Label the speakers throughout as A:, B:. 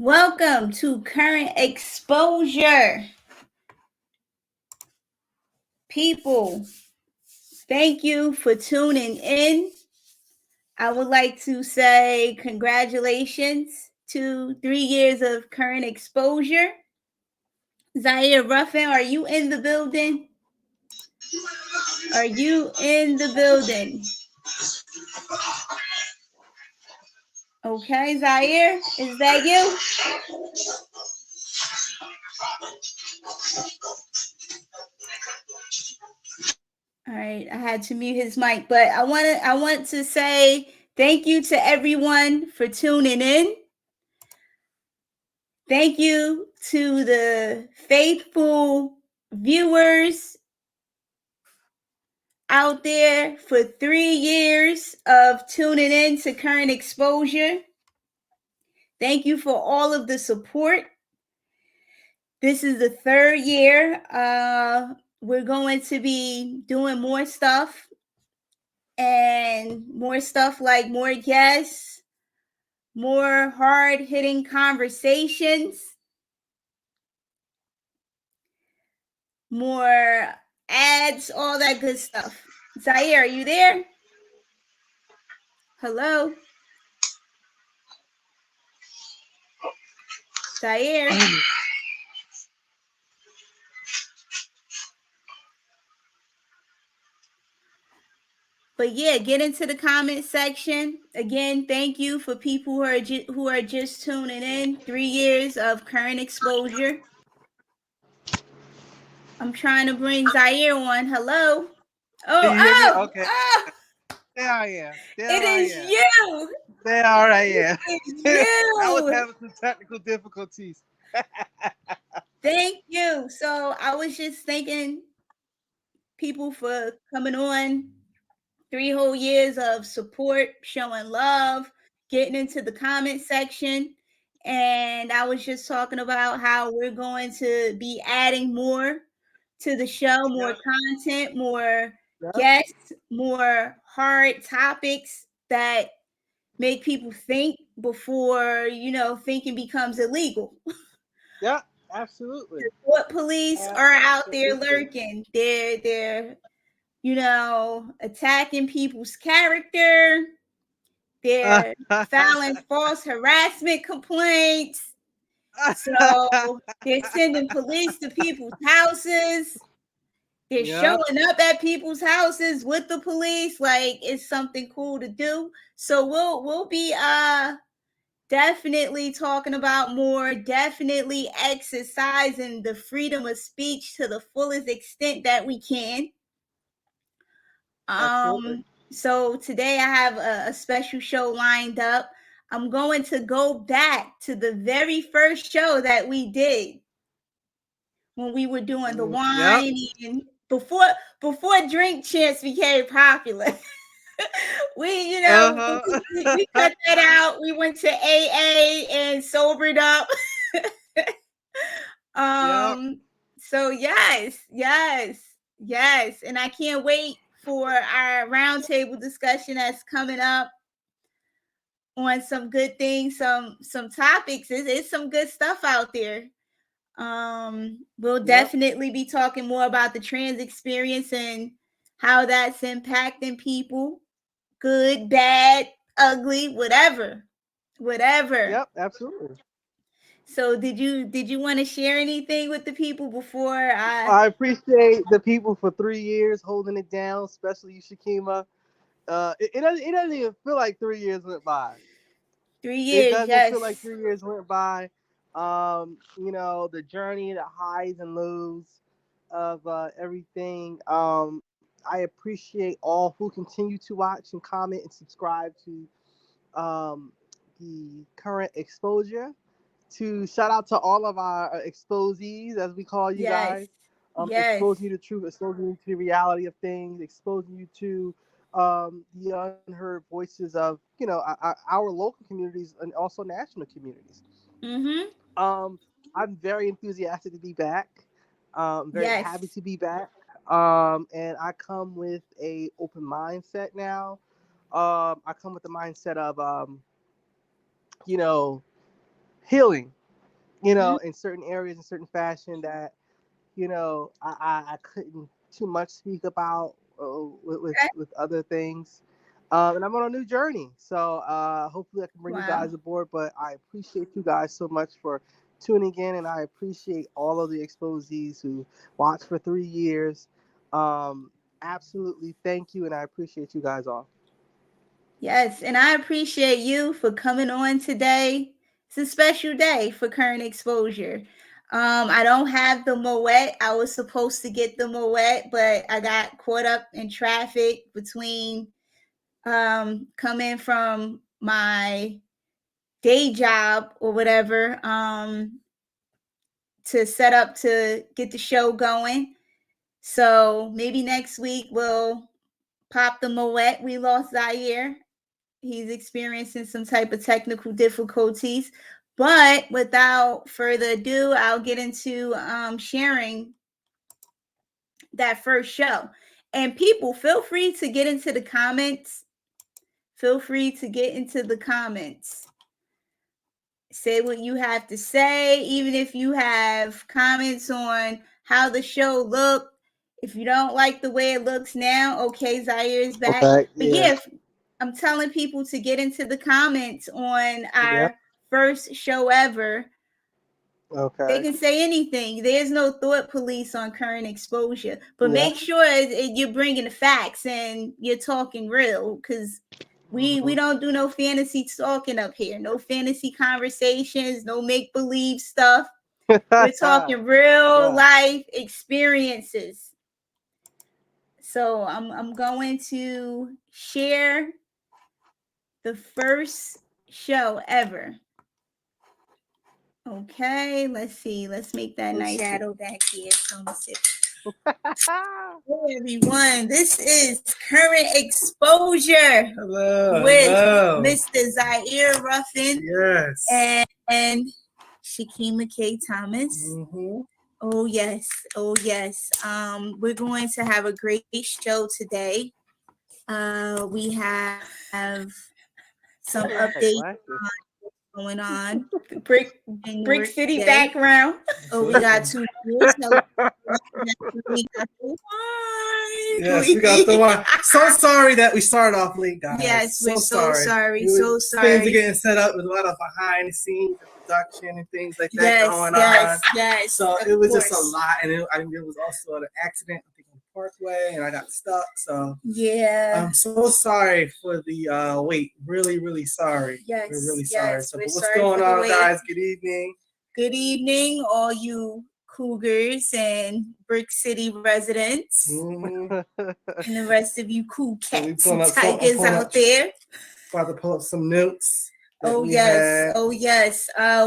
A: Welcome to Current Exposure. People, thank you for tuning in. I would like to say congratulations to 3 years of current exposure. Zaire Ruffin, are you in the building? Are you in the building? Okay, Zaire, is that you? All right, I had to mute his mic, but I want to say thank you to everyone for tuning in. Thank you to the faithful viewers out there for 3 years of tuning in to Current Exposure. Thank you for all of the support. This is the third year. We're going to be doing more stuff like more guests, more hard hitting conversations, more ads, all that good stuff. Zaire, are you there? Hello? Zaire? But yeah, get into the comment section. Again, thank you for people who are just tuning in. 3 years of current exposure. I'm trying to bring Zaire on. Hello?
B: Can you hear me?
A: Oh,
B: Okay.
A: oh!
B: There I am.
A: It is you.
B: There I am.
A: It is
B: I was
A: you.
B: having some technical difficulties.
A: Thank you. So I was just thanking people for coming on. 3 whole years of support, showing love, getting into the comment section. And I was just talking about how we're going to be adding more to the show, more
B: Yep.
A: content, more
B: Yep.
A: guests, more hard topics that make people think before, thinking becomes illegal.
B: Yep. Absolutely.
A: What police are out there
B: Absolutely.
A: lurking? They're attacking people's character. They're filing false harassment complaints. So they're sending police to people's houses. They're
B: Yep.
A: showing up at people's houses with the police. Like it's something cool to do. So we'll be definitely talking about more, definitely exercising the freedom of speech to the fullest extent that we can.
B: Absolutely.
A: So today I have a special show lined up. I'm going to go back to the very first show that we did when we were doing the
B: Yep.
A: wine and before Drink Champs became popular. we you know
B: Uh-huh.
A: we cut that out. We went to AA and sobered up.
B: Yep.
A: So yes, and I can't wait for our roundtable discussion that's coming up on some good things, some topics. It's some good stuff out there. We'll
B: Yep.
A: definitely be talking more about the trans experience and how that's impacting people, good, bad, ugly, whatever.
B: Yep. Absolutely.
A: So did you want to share anything with the people before I
B: I appreciate the people for 3 years holding it down, especially you, Shakima. It doesn't even feel like 3 years went by.
A: three
B: It
A: years?
B: doesn't feel like
A: Yes.
B: 3 years went by. The journey, the highs and lows of everything. I appreciate all who continue to watch and comment and subscribe to the current exposure. To shout out to all of our exposees, as we call you
A: Yes.
B: guys,
A: Yes.
B: exposing you to truth, exposing you to the reality of things, exposing you to the unheard voices of our local communities and also national communities.
A: Mhm.
B: Um, I'm very enthusiastic to be back. Very happy
A: Yes.
B: to be back. And I come with a open mindset now. I come with the mindset of you know healing, in certain areas, in certain fashion that, I couldn't too much speak about with other things. And I'm on a new journey. So hopefully I can bring you
A: Wow.
B: guys aboard. But I appreciate you guys so much for tuning in. And I appreciate all of the exposees who watched for 3 years. Absolutely thank you. And I appreciate you guys all.
A: Yes, and I appreciate you for coming on today. It's a special day for Current Exposure. I don't have the Moet. I was supposed to get the Moet, but I got caught up in traffic between coming from my day job or whatever to set up to get the show going. So maybe next week we'll pop the Moet. We lost Zaire. He's experiencing some type of technical difficulties. But without further ado, I'll get into sharing that first show. And people, feel free to get into the comments. Feel free to get into the comments. Say what you have to say, even if you have comments on how the show looked. If you don't like the way it looks now, okay, Zaire is back.
B: Okay,
A: but yeah, I'm telling people to get into the comments on our first show ever.
B: Okay.
A: They can say anything. There's no thought police on Current Exposure, but make sure you're bringing the facts and you're talking real, because we don't do no fantasy talking up here. No fantasy conversations, no make-believe stuff. We're talking real life experiences. So I'm going to share the first show ever. Okay, let's see. Let's make that nice shadow back here. Hey everyone, this is Current Exposure with Mr. Zaire Ruffin, and Shakima K. Thomas. Oh yes, oh yes. We're going to have a great show today. We have some updates going on. Brick City background. Oh, we got two.
C: Yes, we got the one. So sorry that we started off late, guys.
A: Yes, we're so sorry. So sorry.
C: Things are getting set up with a lot of behind the scenes production and things like that going on.
A: Yes.
C: So it was just a lot, and there was also an accident on the Parkway, and I got stuck. So
A: yeah,
C: I'm so sorry for the wait. Really, really sorry.
A: Yes,
C: we're really sorry. So
A: what's
C: going on, guys? Good evening.
A: Good evening, all you Cougars and Brick City residents, and the rest of you cool cats and tigers out there.
C: About to pull up some notes.
A: Oh yes.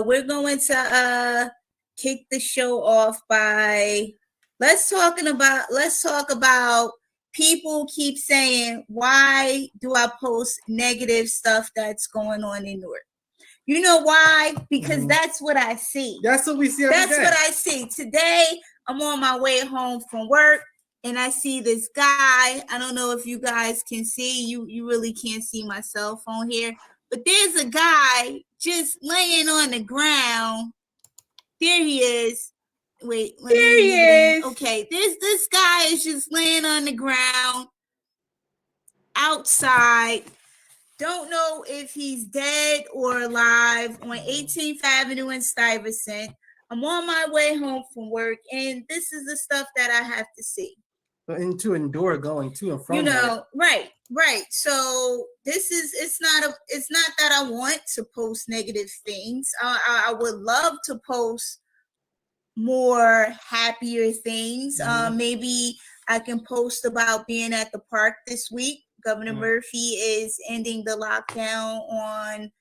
A: We're going to kick the show off by let's talk about people keep saying, why do I post negative stuff that's going on in Newark? You know why? Because that's what I see.
C: That's what we see every day.
A: That's what I see. Today, I'm on my way home from work, and I see this guy. I don't know if you guys can see. You really can't see my cell phone here. But there's a guy just laying on the ground. There he is. Wait, there he is. Okay, this guy is just laying on the ground outside. Don't know if he's dead or alive on 18th Avenue in Stuyvesant. I'm on my way home from work, and this is the stuff that I have to see.
C: And to endure going to and from.
A: You know, right. So it's not that I want to post negative things. I would love to post more happier things. Maybe I can post about being at the park this week. Governor Murphy is ending the lockdown on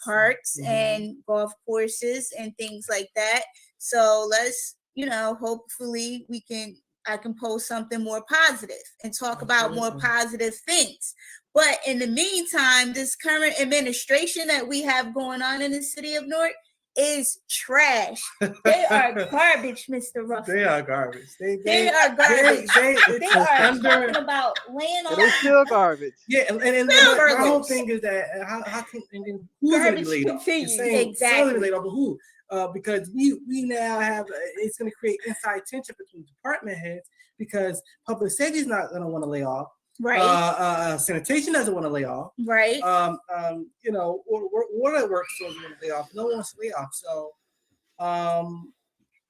A: parks and golf courses and things like that. So let's, hopefully I can post something more positive and talk about more positive things. But in the meantime, this current administration that we have going on in the city of Newark is trash. They are garbage, Mr. Ruffin.
C: They are garbage.
A: They are garbage. They
C: it's
A: are
C: under.
A: talking about laying
B: And they
A: off
B: still garbage.
C: Yeah, and
A: Still
C: my whole
A: furloughs.
C: thing is that how can and then who's going to be
A: Garbage
C: laid off? You're
A: continues.
C: saying
A: Exactly.
C: someone's gonna be laid off, but who? Because we now have it's going to create inside tension between department heads because public safety is not going to want to lay off.
A: right,
C: Sanitation doesn't want to lay off.
A: right.
C: You know, water works doesn't want to lay off. No one wants to lay off. So,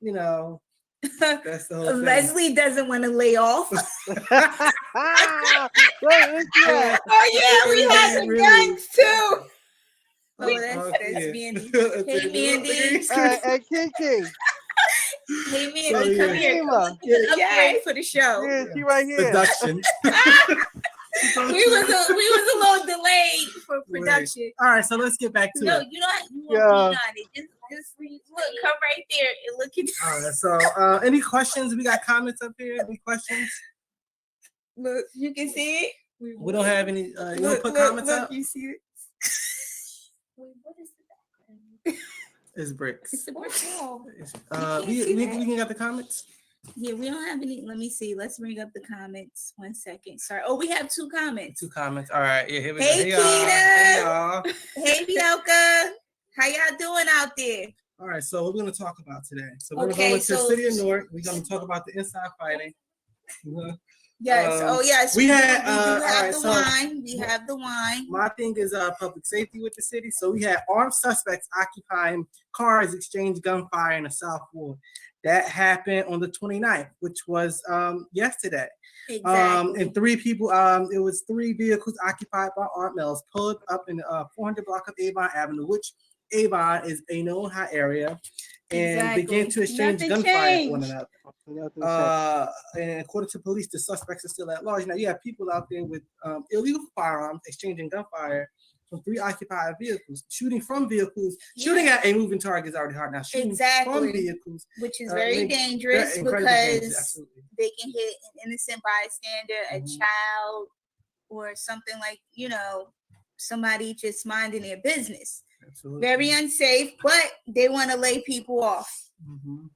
C: you know, that's the whole thing.
A: Leslie doesn't want to lay off.
B: Where is she at?
A: Oh yeah, we have the
C: Really?
A: guns too. Oh,
C: Okay.
A: that's Mandy.
C: Hey,
A: Hey, Mandy.
B: And Kiki.
A: Hey Mandy,
C: So,
A: come
C: yeah.
A: here.
B: Fatima.
A: Come get an upgrade for the show.
B: Yeah, she right here.
C: Production.
A: We was a little delayed for production.
C: All right, so let's get back to
A: No,
C: it.
A: you don't. You
B: Yeah.
A: won't be on it. Just look, come right there and look at.
C: All right, so any questions? We got comments up here. Any questions?
A: Look, you can see it.
C: We don't have any. You want to
A: Look,
C: put
A: look,
C: comments
A: look,
C: up?
A: you see it. Wait, what is the
C: It's bricks.
A: It's the brick wall.
C: We can get the comments.
A: Yeah, we don't have any. Let me see. Let's bring up the comments. 1 second. Sorry. Oh, we have 2 comments.
C: 2 comments. All right. Yeah, here we
A: Hey,
C: go. Hey,
A: Keita.
C: y'all.
A: Hey, Bianca. How y'all doing out there?
C: All right, so what we're going to talk about today. So we're
A: Okay,
C: going to
A: so-
C: City of Newark. We're going to talk about the inside fighting.
A: Yes.
C: Um,
A: Oh, yes.
C: we had,
A: do
C: all
A: have
C: right,
A: the
C: so-
A: wine. We have the wine.
C: My thing is public safety with the city. So we had armed suspects occupying cars, exchange gunfire in the South Ward. That happened on the 29th, which was yesterday.
A: Exactly.
C: And 3 people, it was 3 vehicles occupied by armed males pulled up in the 400 block of Avon Avenue, which Avon is a known high area, and
A: Exactly.
C: began to exchange
A: Nothing
C: gunfire with one
A: changed.
C: another. And according to police, the suspects are still at large. Now you have people out there with illegal firearms exchanging gunfire from 3 occupied vehicles, shooting from vehicles, shooting at a moving target is already hard now. Shooting
A: Exactly.
C: from vehicles,
A: Which is very dangerous
C: incredibly
A: because
C: dangerous, absolutely.
A: they can hit an innocent bystander, a
C: Mhm.
A: child, or something like, somebody just minding their business.
C: Absolutely.
A: Very unsafe, but they want to lay people off.
C: Mhm.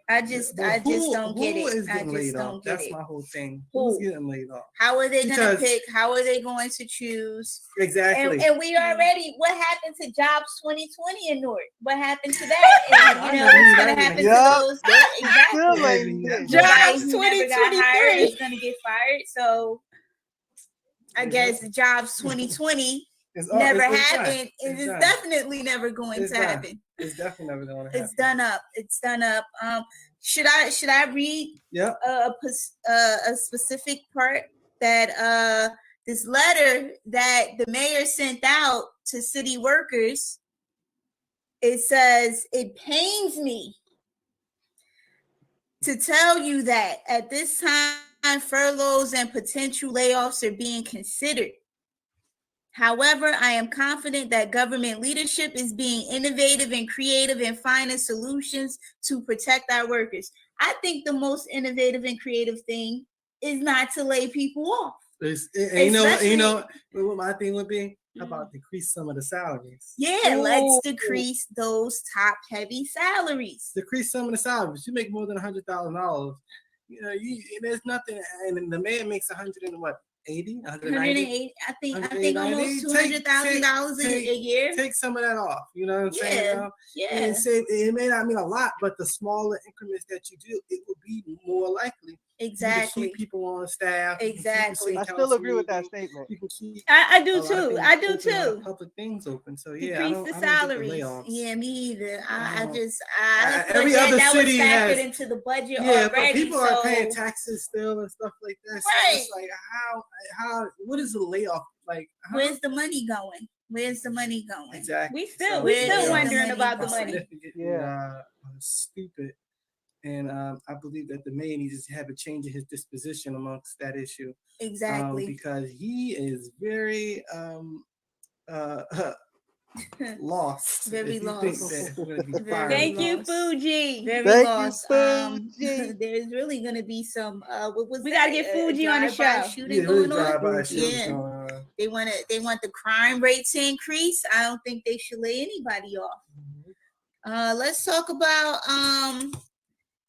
A: I just
C: But
A: don't get
C: who
A: it.
C: is
A: I
C: getting
A: just
C: laid
A: don't
C: off?
A: get
C: That's
A: it.
C: my whole thing.
A: Who?
C: Who's getting laid off?
A: How are they going to
C: Because-
A: pick? How are they going to choose?
C: Exactly.
A: And we already, what happened to Jobs 2020 in Newark? What happened to that? And, what's going to happen
B: Yeah.
A: to those? Exactly.
B: Still ain't
C: Yeah.
B: it.
A: Nobody
D: Jobs
A: who never got
D: 2023.
A: hired is going to get fired. So I guess the Jobs 2020
C: It's
A: never
C: it's done.
A: happened. It
C: It's
A: is
C: done.
A: definitely never going
C: It's
A: to
C: done.
A: happen.
C: It's definitely never going to happen.
A: It's done up. It's done up. Should I read
C: Yep.
A: a specific part that this letter that the mayor sent out to city workers? It says, "It pains me to tell you that at this time, furloughs and potential layoffs are being considered. However, I am confident that government leadership is being innovative and creative in finding solutions to protect our workers." I think the most innovative and creative thing is not to lay people off.
C: You know what my thing would be? How about decrease some of the salaries?
A: Yeah, let's
C: Ooh.
A: decrease those top heavy salaries.
C: Decrease some of the salaries. You make more than $100,000. You know, there's nothing, and the man makes 180, 190.
A: 108, I think
C: 190.
A: almost $200,000 a year.
C: Take some of that off. You know what I'm saying?
A: Yeah,
C: You know?
A: yeah.
C: And say it may not mean a lot, but the smaller increments that you do, it will be more likely. You can
A: Exactly.
C: keep people on staff. You can keep the
A: Exactly.
C: city
B: I still
C: council
B: agree with that
C: moving.
B: statement.
C: You can keep
A: I
C: a
A: do
C: lot of
A: too.
C: things
A: I do
C: open, a lot of
A: too.
C: public things open. So yeah,
A: Decrease
C: I
A: the
C: don't get the
A: salaries.
C: layoffs.
A: Yeah, me either. I
C: don't-
A: just
C: every
A: thought
C: other
A: that was
C: city
A: factored
C: has-
A: into the budget
C: Yeah, but
A: already.
C: people are paying taxes still and stuff like that. So it's
A: Right.
C: like how what is the layoff like? How,
A: Where's the money going? Where's the money going?
C: exactly?
D: We still
A: Where's
D: still
A: the
D: wondering
A: money
D: about the
A: going?
D: money.
C: Significantly,
B: Yeah.
C: stupid. And I believe that the mayor needs to have a change in his disposition amongst that issue.
A: Exactly.
C: Because he is very lost.
A: Very
C: if you
A: lost.
C: think that we're gonna be
A: Very
C: firing
D: Thank
C: him.
D: you,
A: lost.
D: Fuji.
A: Very
B: Thank you,
A: lost.
B: Fuji.
A: There's really gonna be some. What was
D: We
A: that?
D: gotta get Fuji on the
A: drive-by
D: show.
A: Shooting
C: Yeah, really
A: going on.
C: drive-by shootings
A: Yeah.
C: going on.
A: They want the crime rate to increase. I don't think they should lay anybody off. Let's talk about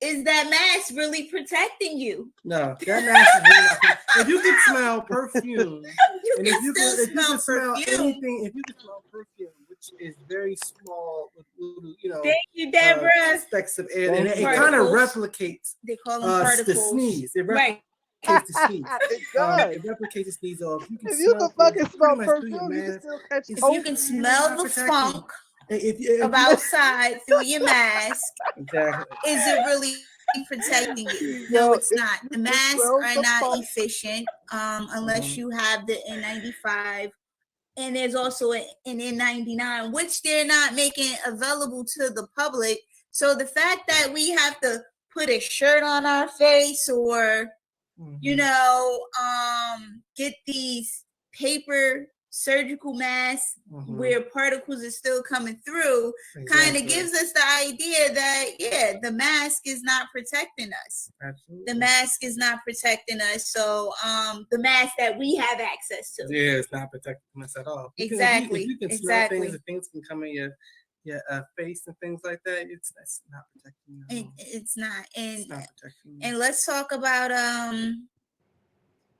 A: is that mask really protecting you?
C: No, that mask is really not. If you can smell perfume,
A: You
C: and
A: can
C: if you
A: still
C: can, if you
A: smell
C: can smell
A: perfume.
C: anything, if you can smell perfume, which is very small with little,
A: Thank you, Deborah.
C: specks of air, and
B: Thank
C: it
B: you.
C: kind of
A: Particles.
C: replicates
A: They call them
C: the
A: particles.
C: sneeze. It
A: Right.
C: replicates the sneeze.
B: It does.
C: It replicates the sneeze. Or if you can
B: If you can
C: smell,
B: fucking smell
C: pretty much through your
B: perfume, you can
C: mask,
B: still catch
C: it's-
A: If you
B: COVID.
A: can
C: it's
A: smell
C: not
A: the
C: protecting.
A: funk
C: If
A: of outside through your mask,
C: exactly.
A: is it really protecting you?
B: Yo,
A: No, it's
B: if
A: not.
B: you
A: The
B: can
A: masks
B: smell
A: are
B: the
A: not
B: funk-
A: efficient unless you have the N95. And there's also an N99, which they're not making available to the public. So the fact that we have to put a shirt on our face or, you know, get these paper surgical masks where particles are still coming through, kind of gives us the idea that, yeah, the mask is not protecting us.
C: Absolutely.
A: The mask is not protecting us. So the mask that we have access to.
C: Yeah, it's not protecting us at all.
A: Exactly.
C: If you can smell things, and things can come in your face and things like that, that's not protecting you. At all.
A: It's not.
C: It's not protecting you.
A: And let's talk about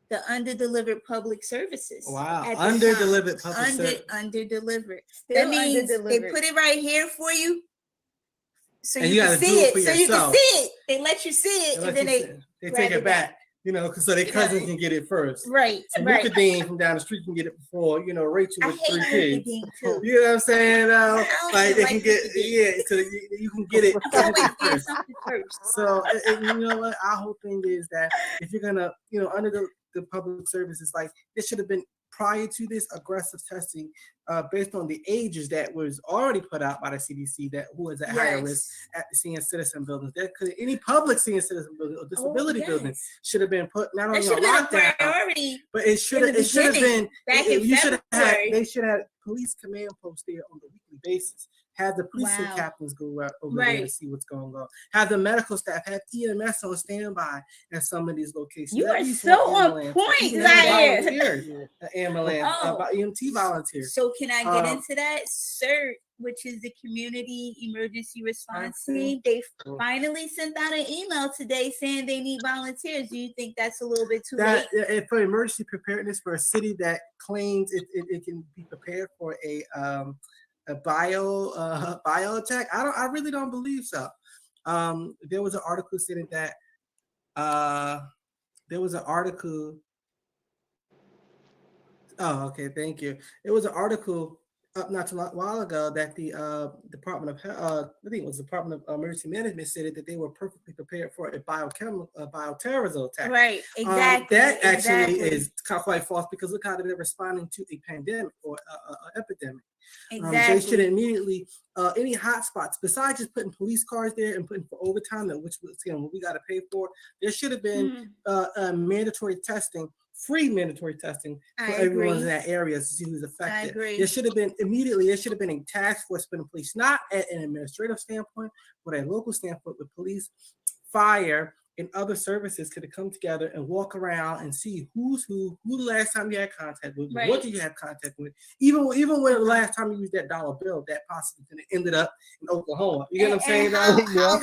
A: the under-delivered public services.
C: Wow,
A: at the
C: under-delivered
A: time.
C: public service.
A: Under-delivered.
D: Still
A: That means they
D: under-delivered.
A: put it right here for you, so
C: And
A: you
C: you
A: can
C: gotta
A: see
C: do it
A: it.
C: for
A: So you can
C: yourself.
A: see it. They let you see it, and then
C: they
A: grab
C: take
A: it
C: it back, you know, so their cousin can get it first.
A: right,
C: So
A: right.
C: Luka Dean from down the street can get it before, you know, Rachel
A: I
C: with
A: hate
C: 3
A: Luka
C: kids.
A: Dean too.
C: You know what I'm saying?
A: don't
C: Like they
A: like
C: can get,
A: Luka Dean.
C: so you can get it
A: I always get
C: first.
A: something first.
C: So and you know what? Our whole thing is that if you're gonna, you know, under the public services, like this should have been prior to this aggressive testing, based on the ages that was already put out by the CDC that who is at higher risk at the senior citizen buildings. That could any public senior citizen building or disability building should have been put not only on lockdown,
A: priority,
C: but it should have been
A: back in
C: you should have had,
A: February.
C: they should have police command posts there on a weekly basis. Have the precinct
A: Wow.
C: captains go out over there to see what's going on. Have the medical staff, have EMS on standby at some of these locations.
A: You
C: At
A: are
C: least
A: so
C: one
A: on
C: ambulance.
A: point,
C: Even have
A: Zaire.
C: volunteers, ambulance,
A: Oh.
C: EMT volunteers.
A: So can I get
C: Um,
A: into that? CERT, which is the Community Emergency Response
C: Okay.
A: Team, they finally sent out an email today saying they need volunteers. Do you think that's a little bit too late?
C: That for emergency preparedness for a city that claims it can be prepared for a bio attack, I really don't believe so. There was an article saying that there was an article. Oh, okay, thank you. It was an article not too while ago that the Department of I think it was Department of Emergency Management said that they were perfectly prepared for a bioterrorism attack.
A: Right, exactly.
C: That actually
A: exactly.
C: is quite false because look how they're responding to a pandemic or an epidemic.
A: Exactly.
C: They should immediately any hotspots besides just putting police cars there and putting for overtime, which we got to pay for. There should have been mandatory testing. Free mandatory testing for everyone in that area to see who's affected. There should have been there should have been a task force put in place, not at an administrative standpoint, but a local standpoint with police, fire, and other services could have come together and walk around and see who the last time you had contact with, what did you have contact with, even when the last time you used that dollar bill that possibly could have ended up in Oklahoma. You get what I'm saying?
A: How long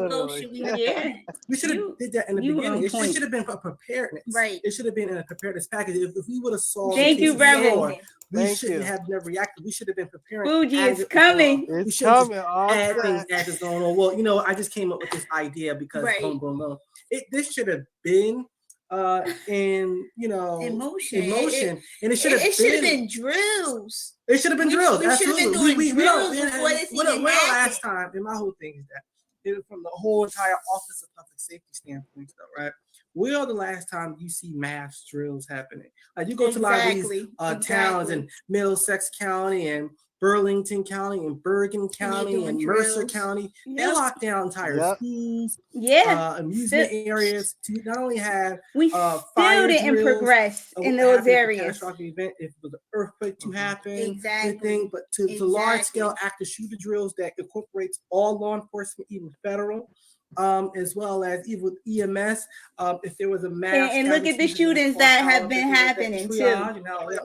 A: ago should we do?
C: We should have did that in the beginning. It should have been for preparedness.
A: Right.
C: It should have been in a preparedness package. If we would have solved
A: Thank you, Reverend.
C: we shouldn't have never reacted. We should have been preparing.
A: Fuji is coming.
B: It's coming.
C: Add things as it's going on. Well, you know, I just came up with this idea because boom, boom, boom. This should have been in, you know,
A: emotion,
C: and it should have
A: been drills.
C: It should have been drills. Absolutely. We don't.
A: What
C: last time, and my whole thing is that from the whole entire Office of Public Safety standpoint, though, right? Where are the last time you see mass drills happening? Like you go to a lot of these towns in Middlesex County and Burlington County and Bergen County and Mercer County. They lock down entire schools, amusement areas to not only have
A: we still didn't progress in those areas.
C: Catastrophic event, if it was an earthquake to happen, but to large scale active shooter drills that incorporates all law enforcement, even federal. as well as even with EMS. If there was a mass
A: And look at the shootings that have been happening too.
C: triage,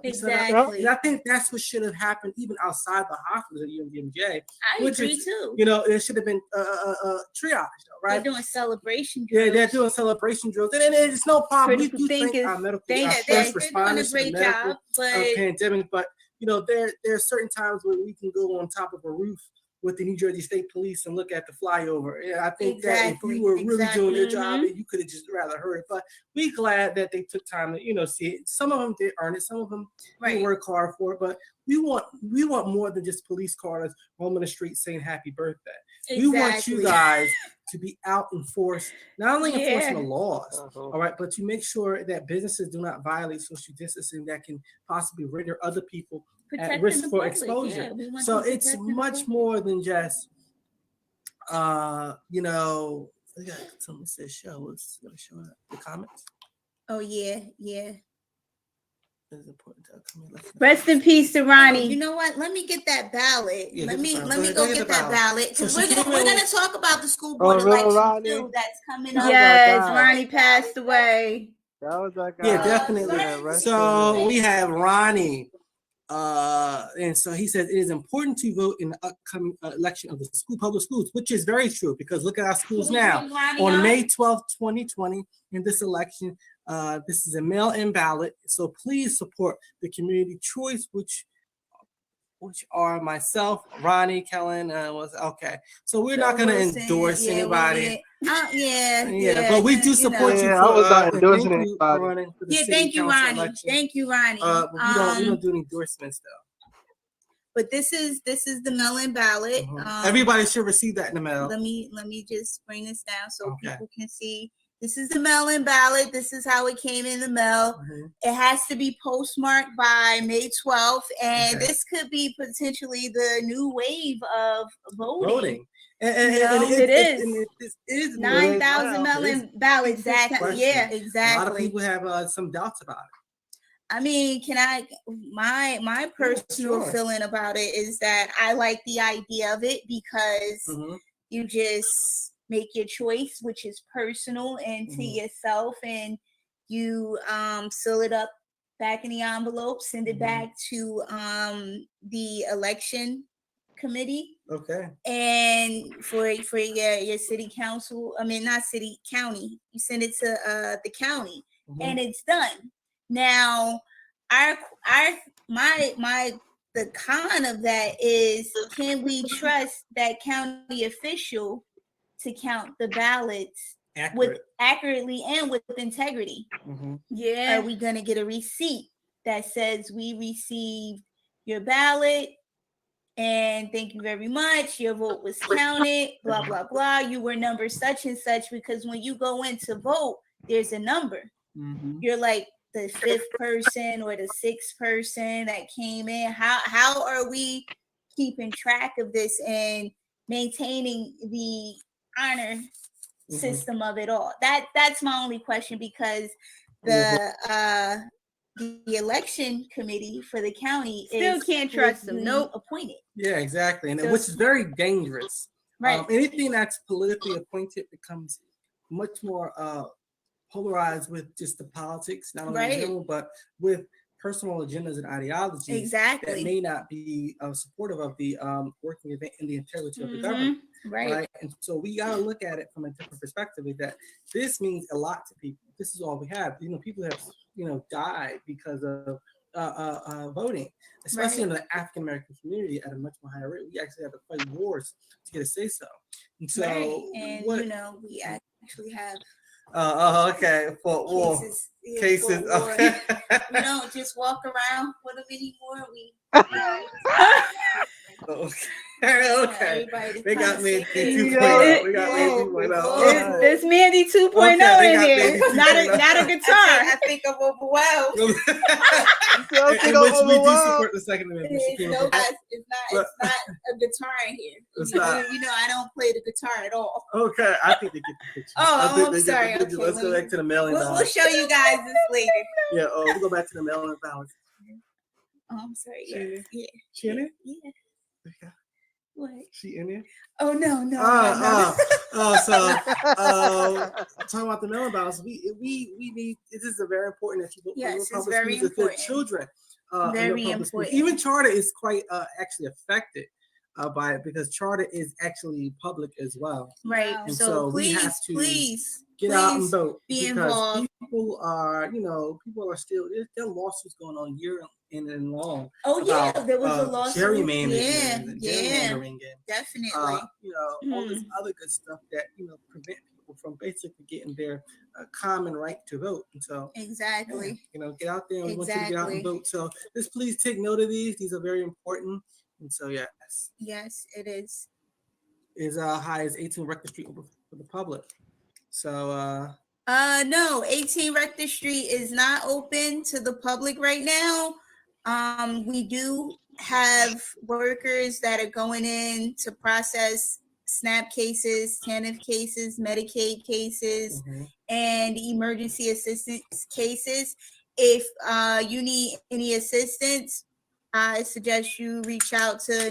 C: we set up.
A: Exactly.
C: And I think that's what should have happened even outside the hospitals at UMDMJ.
A: I
C: which
A: agree
C: is,
A: too.
C: It should have been triage, though, right?
A: They're doing celebration drills.
C: Yeah, they're doing celebration drills, and it's no problem. We
A: Critical
C: do thank
A: thinkers.
C: our medical,
A: They're
C: our
A: doing
C: first
A: a
C: responders,
A: great
C: to the medical
A: job, but
C: pandemic. But there are certain times where we can go on top of a roof with the New Jersey State Police and look at the flyover. Yeah, I think that if you were really doing your job, you could have just rather heard it. But we're glad that they took time to see it. Some of them did earn it. Some of them did work hard for it. But we want more than just police cars roaming the streets saying happy birthday. We want you guys to be out in force, not only enforcing the laws, all right, but to make sure that businesses do not violate social distancing that can possibly render other people at risk for exposure. So it's much more than just, we got someone says show. It's gonna show up the comments.
A: Oh yeah.
C: It's important to
A: Rest in peace to Ronnie. You know what? Let me get that ballot.
C: Yeah,
A: let me go get that ballot because we're gonna talk about the school board
B: really,
A: election
B: Ronnie?
A: too. That's coming up.
B: Yes,
A: Ronnie passed away.
B: That was that guy.
C: Yeah, definitely. So we have Ronnie. And so he says it is important to vote in the upcoming election of the public schools, which is very true because look at our schools now. On May 12th, 2020, in this election, this is a mail-in ballot. So please support the community choice, which are myself, Ronnie, Kellen. So we're not going to endorse anybody. But we do support you.
B: I was not endorsing anybody.
A: Thank you, Ronnie. Thank you, Ronnie.
C: But we don't do endorsements though.
A: But this is the mail-in ballot.
C: Everybody should receive that in the mail.
A: Let me just bring this down so people can see. This is the mail-in ballot. This is how it came in the mail. It has to be postmarked by May 12th, and this could be potentially the new wave of voting.
C: And
A: it
C: is
A: 9,000 mail-in ballots. Exactly. Yeah, exactly.
C: A lot of people have some doubts about it.
A: I mean, my personal feeling about it is that I like the idea of it because you just make your choice, which is personal and to yourself, and you seal it up back in the envelope, send it back to the election committee.
C: Okay.
A: And for your city council, not city, county, you send it to the county, and it's done. Now, the con of that is, can we trust that county official to count the ballots accurately and with integrity? Are we gonna get a receipt that says we received your ballot and thank you very much, your vote was counted, blah blah blah, you were number such and such? Because when you go in to vote, there's a number. You're like the fifth person or the sixth person that came in. How are we keeping track of this and maintaining the honor system of it all? That's my only question, because the election committee for the county still can't trust them. No, appointed.
C: Yeah, exactly, and which is very dangerous.
A: Right.
C: Anything that's politically appointed becomes much more polarized with just the politics, not only in general, but with personal agendas and ideologies that may not be supportive of the working in the integrity of the government. Right. And so we got to look at it from a different perspective, is that this means a lot to people. This is all we have. People have, died because of voting, especially in the African American community at a much more higher rate. We actually have to fight wars to get a say so. And so,
A: and we actually have
C: Fort War cases. Okay.
A: We don't just walk around with them anymore.
C: Okay. They got Mandy 2.0. We got Mandy 2.0.
A: There's Mandy 2.0 in here. Not a guitar. I think I'm overwhelmed.
C: In which we do support the Second Amendment.
A: It's not a guitar in here.
C: It's not.
A: I don't play the guitar at all.
C: Okay, I think they get the picture.
A: I'm sorry. Okay,
C: let's go back to the mailing balance.
A: We'll show you guys this later.
C: Yeah, we'll go back to the mailing balance.
A: Oh, I'm sorry.
C: Shannon?
A: Yeah.
C: Okay.
A: What?
C: She in there?
A: Oh no, no,
C: Talking about the mail balance, we need. This is a very important that you go
A: Yes,
C: to
A: it's
C: public
A: very
C: schools with good
A: important.
C: children. In
A: Very
C: the public schools.
A: important.
C: Even charter is quite actually affected by it because charter is actually public as well.
A: Right.
C: And
A: So
C: we have
A: please,
C: to
A: please,
C: get out and
A: please
C: vote
A: be
C: because
A: involved.
C: people are still there are lawsuits going on year in and long.
A: Oh yeah,
C: about,
A: there was a lawsuit.
C: gerrymandering,
A: Yeah,
C: gerrymandering,
A: definitely.
C: all this other good stuff that prevent people from basically getting their common right to vote. And so
A: Exactly.
C: get out there and we want you to get out and vote. So just please take note of these. These are very important. And so
A: yes, it is.
C: Is high as 18 Rector Street for the public. So
A: no, 18 Rector Street is not open to the public right now. We do have workers that are going in to process SNAP cases, TANF cases, Medicaid cases, and emergency assistance cases. If you need any assistance, I suggest you reach out to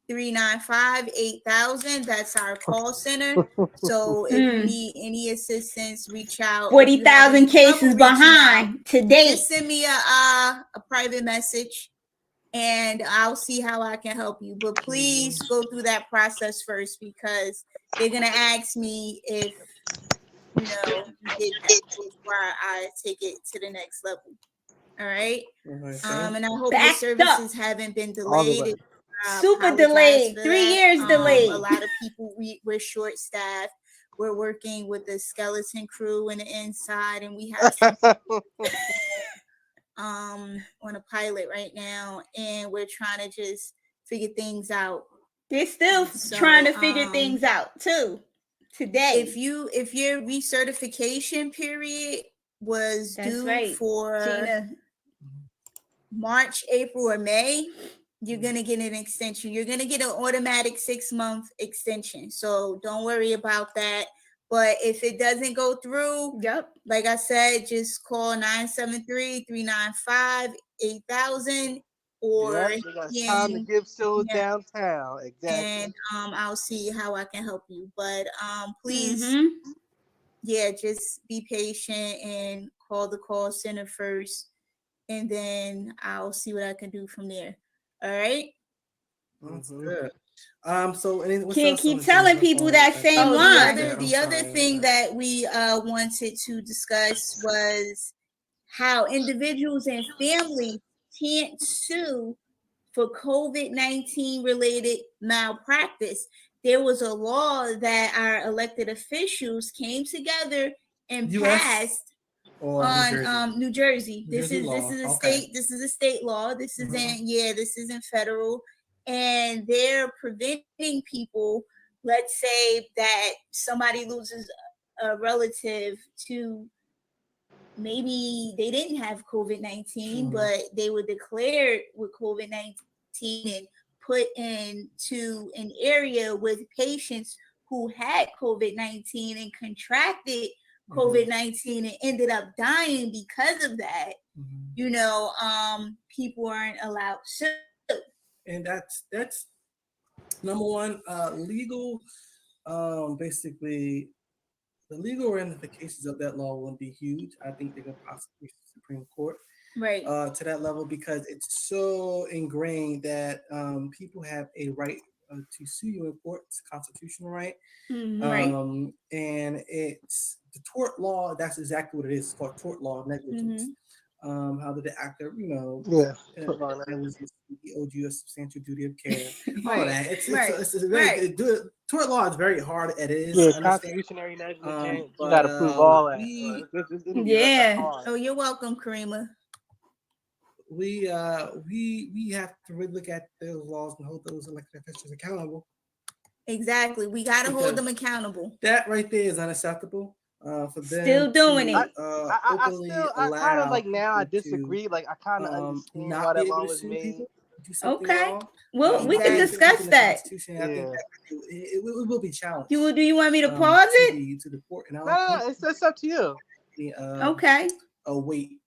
A: 973-395-8000. That's our call center. So if you need any assistance, reach out.
D: 40,000 cases behind today.
A: Just send me a private message and I'll see how I can help you. But please go through that process first because they're going to ask me if, you did that before I take it to the next level. All right. And I hope your services haven't been delayed.
D: Super delayed. 3 years delayed.
A: A lot of people, we're short staffed. We're working with the skeleton crew in the inside, and we have on a pilot right now, and we're trying to just figure things out.
D: They're still trying to figure things out too. Today,
A: if your recertification period was due for
D: Gina.
A: March, April, or May, you're gonna get an extension. You're gonna get an automatic 6-month extension. So don't worry about that. But if it doesn't go through, like I said, just call 973-395-8000 or
B: you got time to give shows downtown. Exactly.
A: And I'll see how I can help you. But please, just be patient and call the call center first, and then I'll see what I can do from there. All right.
C: That's good. So
D: can't keep telling people that same line.
A: The other thing that we wanted to discuss was how individuals and families can't sue for COVID-19 related malpractice. There was a law that our elected officials came together and passed on New Jersey. This is a state. This is a state law. This isn't federal. And they're preventing people. Let's say that somebody loses a relative to, maybe they didn't have COVID-19, but they were declared with COVID-19 and put into an area with patients who had COVID-19 and contracted COVID-19 and ended up dying because of that. People aren't allowed to.
C: And that's number one, legal. Basically, the legal ramifications of that law will be huge. I think they could possibly Supreme Court to that level because it's so ingrained that people have a right to sue you in court. It's a constitutional right. And it's the tort law. That's exactly what it is. It's called tort law of negligence. How did the actor, he owed you a substantial duty of care. All that. It's very good. Tort law is very hard. It is.
B: Constitutionary negligence. You got to prove all that.
A: Oh, you're welcome, Karima.
C: We have to really look at those laws and hold those elected officials accountable.
A: Exactly. We got to hold them accountable.
C: That right there is unacceptable. For them
D: still doing it.
B: I kind of now I disagree. I kind of understand why that law was made.
D: Okay. Well, we can discuss that.
C: I think it will be challenged.
D: Do you want me to pause it?
C: To the court.
B: No, it's up to you.
D: Okay.
C: Wait.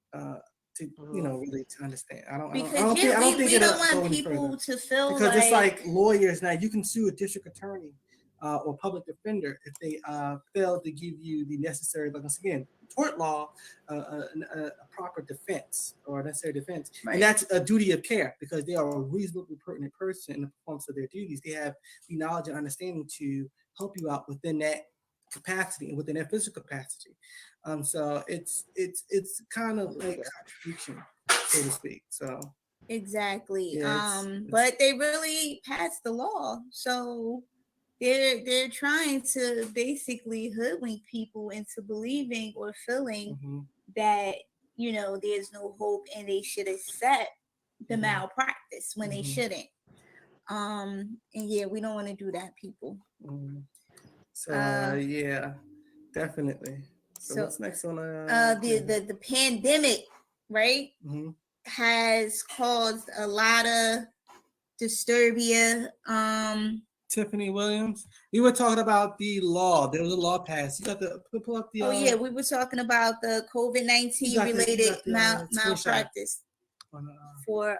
C: to really to understand. I don't
A: Because
C: think
A: we
C: it'll
A: don't
C: go
A: want
C: any
A: people
C: further.
A: to feel
C: Because it's
A: like
C: like lawyers now. You can sue a district attorney or public defender if they fail to give you the necessary, like once again, tort law, a proper defense or necessary defense,
A: Right.
C: and that's a duty of care because they are a reasonably pertinent person in the performance of their duties. They have the knowledge and understanding to help you out within that capacity and within their physical capacity. So it's kind of like contradiction, so to speak. So.
A: exactly.
C: Yeah,
A: But they really passed the law, so they're trying to basically hoodwink people into believing or feeling
C: mhm.
A: that there's no hope and they should accept the
C: Mhm.
A: malpractice when they
C: Mhm.
A: shouldn't. And yeah, we don't want to do that, people.
C: So
A: Uh,
C: yeah, definitely. So,
A: so
C: what's next on
A: the pandemic, right,
C: mhm.
A: has caused a lot of disturbia.
C: Tiffany Williams, we were talking about the law. There was a law passed. You got to pull up the.
A: Oh yeah, we were talking about the COVID-19 related malpractice for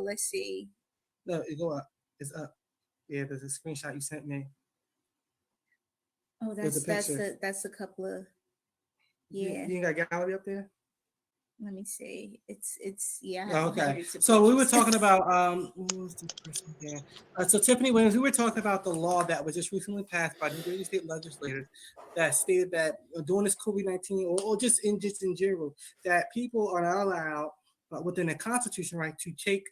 A: let's see.
C: No, it go up. It's up. Yeah, there's a screenshot you sent me.
A: Oh, that's a couple of yeah.
C: You ain't got gallery up there?
A: Let me see. It's yeah.
C: Oh, okay. So we were talking about who was this person again? So Tiffany Williams, we were talking about the law that was just recently passed by New Jersey state legislators that stated that during this COVID-19 or just in general, that people are not allowed within the Constitution right to take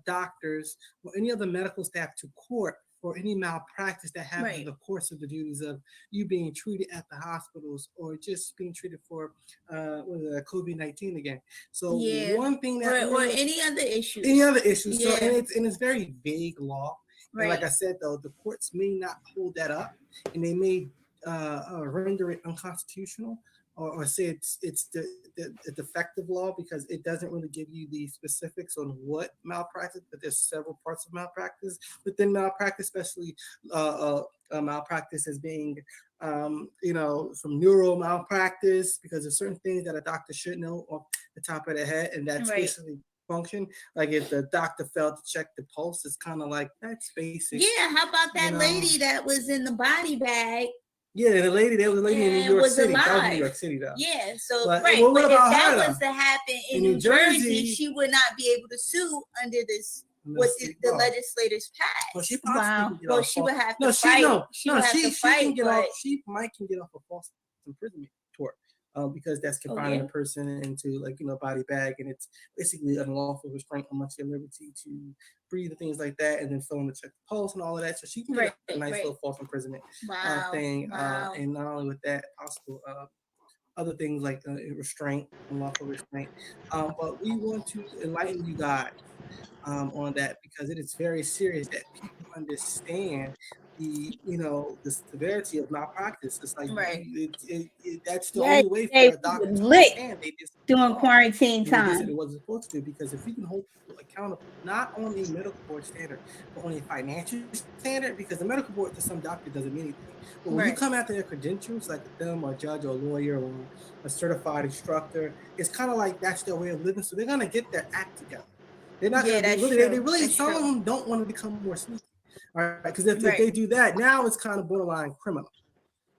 C: doctors or any other medical staff to court for any malpractice that happens in the course of the duties of you being treated at the hospitals or just being treated for COVID-19 again. So one thing that
A: or any other issues.
C: So and it's very vague law. Right. And like I said, though, the courts may not hold that up, and they may render it unconstitutional or say it's the defective law because it doesn't really give you the specifics on what malpractice, but there's several parts of malpractice within malpractice, especially malpractice as being from neuro malpractice, because there's certain things that a doctor should know off the top of their head, and that's basically function. Like if the doctor failed to check the pulse, it's kind of like that's basic.
A: Yeah, how about that lady that was in the body bag?
C: Yeah, there was a lady in New York City. That was New York City, though.
A: Yeah, so
C: but
A: if that was to happen in New Jersey, she would not be able to sue under this. What the legislators passed?
C: Well, she possibly can get off.
A: She would have to fight. She can get off.
C: She might can get off a false imprisonment tort. Because that's confining a person into body bag, and it's basically unlawful restraint amongst their liberty to breathe and things like that, and then failing to check the pulse and all of that. So she can get a nice little false imprisonment thing, and not only with that, possible other things like restraint, unlawful restraint. But we want to enlighten you guys on that because it is very serious that people understand the severity of malpractice. It's like that's the only way for a doctor to understand. They just
A: doing quarantine time.
C: It wasn't supposed to, because if you can hold people accountable, not on a medical board standard, but on a financial standard, because the medical board to some doctor doesn't mean anything. But when you come after their credentials, like them, or a judge, or a lawyer, or a certified instructor, it's kind of like that's their way of living. So they're gonna get their act together. They're not gonna they really some of them don't want to become more sneaky. All right, because if they do that, now it's kind of borderline criminal.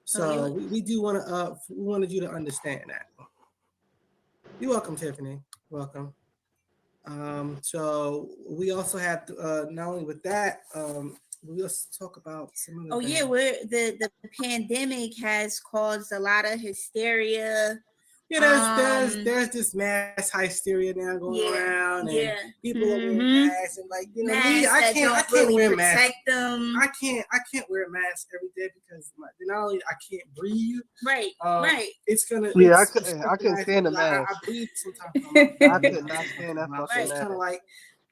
C: So we do want to we wanted you to understand that. You're welcome, Tiffany. Welcome. So we also have to, not only with that, we also talk about some of the
A: where the pandemic has caused a lot of hysteria.
C: Yeah, there's this mass hysteria now going around, and people are wearing masks, and me, I can't wear masks. I can't wear a mask every day because not only I can't breathe.
A: Right.
C: It's gonna.
B: Yeah, I couldn't stand the mask.
C: I breathe sometimes.
B: I could not stand that fucking mask.
C: It's kind of like.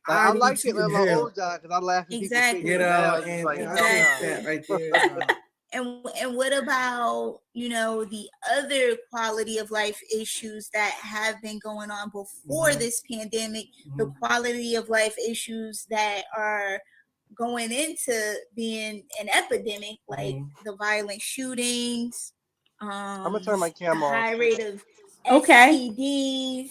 B: I liked it when my old job because I laughed at people.
C: And that right there.
A: And what about the other quality of life issues that have been going on before this pandemic, the quality of life issues that are going into being an epidemic, like the violent shootings,
B: I'm gonna turn my camera
A: high
B: off.
A: rate of STDs.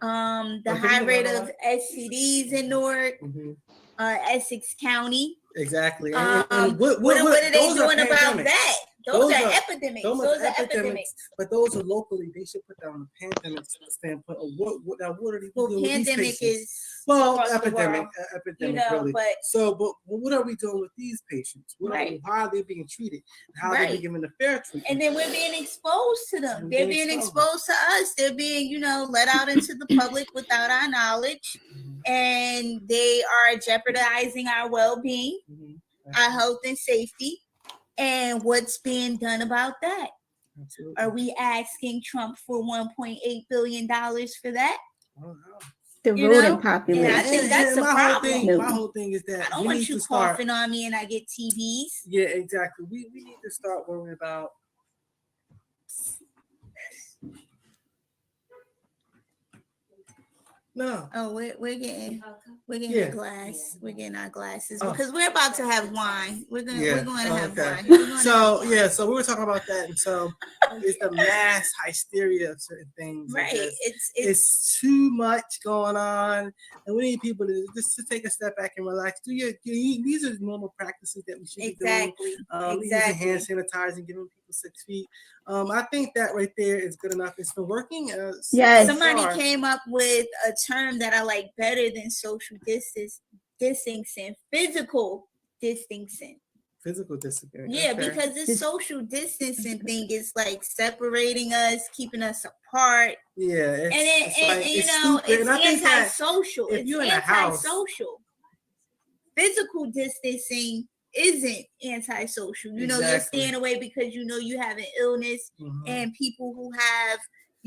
A: The
C: Okay,
A: high
C: you
A: rate
C: know
A: of STDs in Newark,
C: Mhm.
A: Essex County.
C: Exactly.
A: What are they
C: those
A: doing about
C: pandemics.
A: that?
C: Those
A: Those are
C: are-
A: epidemics.
C: Those
A: Those
C: are
A: are epidemics.
C: but those are locally. They should put that on a pandemic standpoint of what are they
A: Well,
C: doing with these
A: pandemic
C: patients?
A: is
C: Well,
A: across the
C: epidemic,
A: world,
C: epidemic, really.
A: but
C: But what are we doing with these patients?
A: Right.
C: How are they being treated? How are they
A: Right.
C: being given the fair treatment?
A: and then we're being exposed to them.
C: We're
A: They're
C: being
A: being
C: exposed.
A: exposed to us. They're being, let out into the public without our knowledge, and they are jeopardizing our well-being,
C: Mhm.
A: our health and safety. And what's being done about that?
C: Absolutely.
A: Are we asking Trump for $1.8 billion for that?
C: Oh, no.
D: The
A: You
D: rodent
A: know?
D: population.
A: And I think that's a
C: my
A: problem.
C: My whole thing is that
A: I don't
C: we
A: want
C: need
A: you
C: to start.
A: coughing on me and I get TBs.
C: Yeah, exactly. We need to start worrying about. No.
A: Oh, we're getting
C: Yeah.
A: a glass. We're getting our glasses
C: Oh.
A: because we're about to have wine. We're going
C: Yeah.
A: to have
C: Okay.
A: wine. We're gonna
C: So
A: have wine.
C: yeah, so we were talking about that, and so it's the mass hysteria of certain things.
A: Right.
C: It's too much going on, and we need people to take a step back and relax. These are normal practices that we should be doing. Using hand sanitizer, giving people 6 feet. I think that right there is good enough. It's been working.
D: Yes.
A: Somebody came up with a term that I like better than social distancing, physical distancing.
C: Physical distancing.
A: Yeah,
C: Okay.
A: because this social distancing thing is like separating us, keeping us apart.
C: Yeah,
A: it's
C: stupid. And I think that
A: antisocial.
C: if
A: It's
C: you're in a house,
A: antisocial. Physical distancing isn't antisocial. You're
C: Exactly.
A: staying away because you have an illness,
C: Mhm.
A: and people who have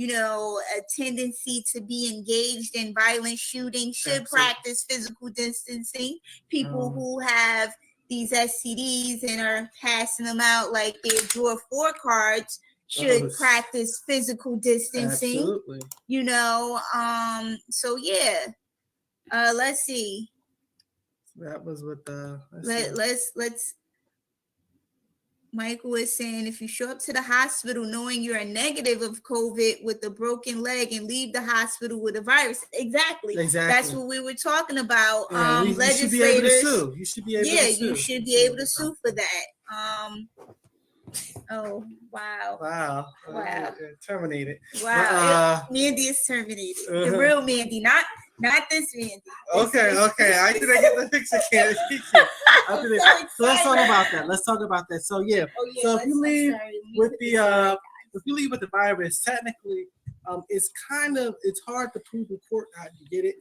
A: a tendency to be engaged in violent shooting should
C: Absolutely.
A: practice physical distancing. People who have these STDs and are passing them out like they're draw 4 cards should practice physical distancing.
C: Absolutely.
A: So yeah. Let's see.
C: That was what
A: Let's Michael is saying, if you show up to the hospital knowing you're a negative of COVID with a broken leg and leave the hospital with a virus. Exactly. That's what we were talking about.
C: Yeah, you should be able to sue. You should be able to sue.
A: You should be able to sue for that. Oh, wow.
C: Wow. Terminated.
A: Wow. Mandy is terminated. The real Mandy, not this Mandy.
C: Okay. I did I get the picture, Candace. So let's talk about that. So yeah. So if you leave with the virus, technically, it's hard to prove in court how you get it.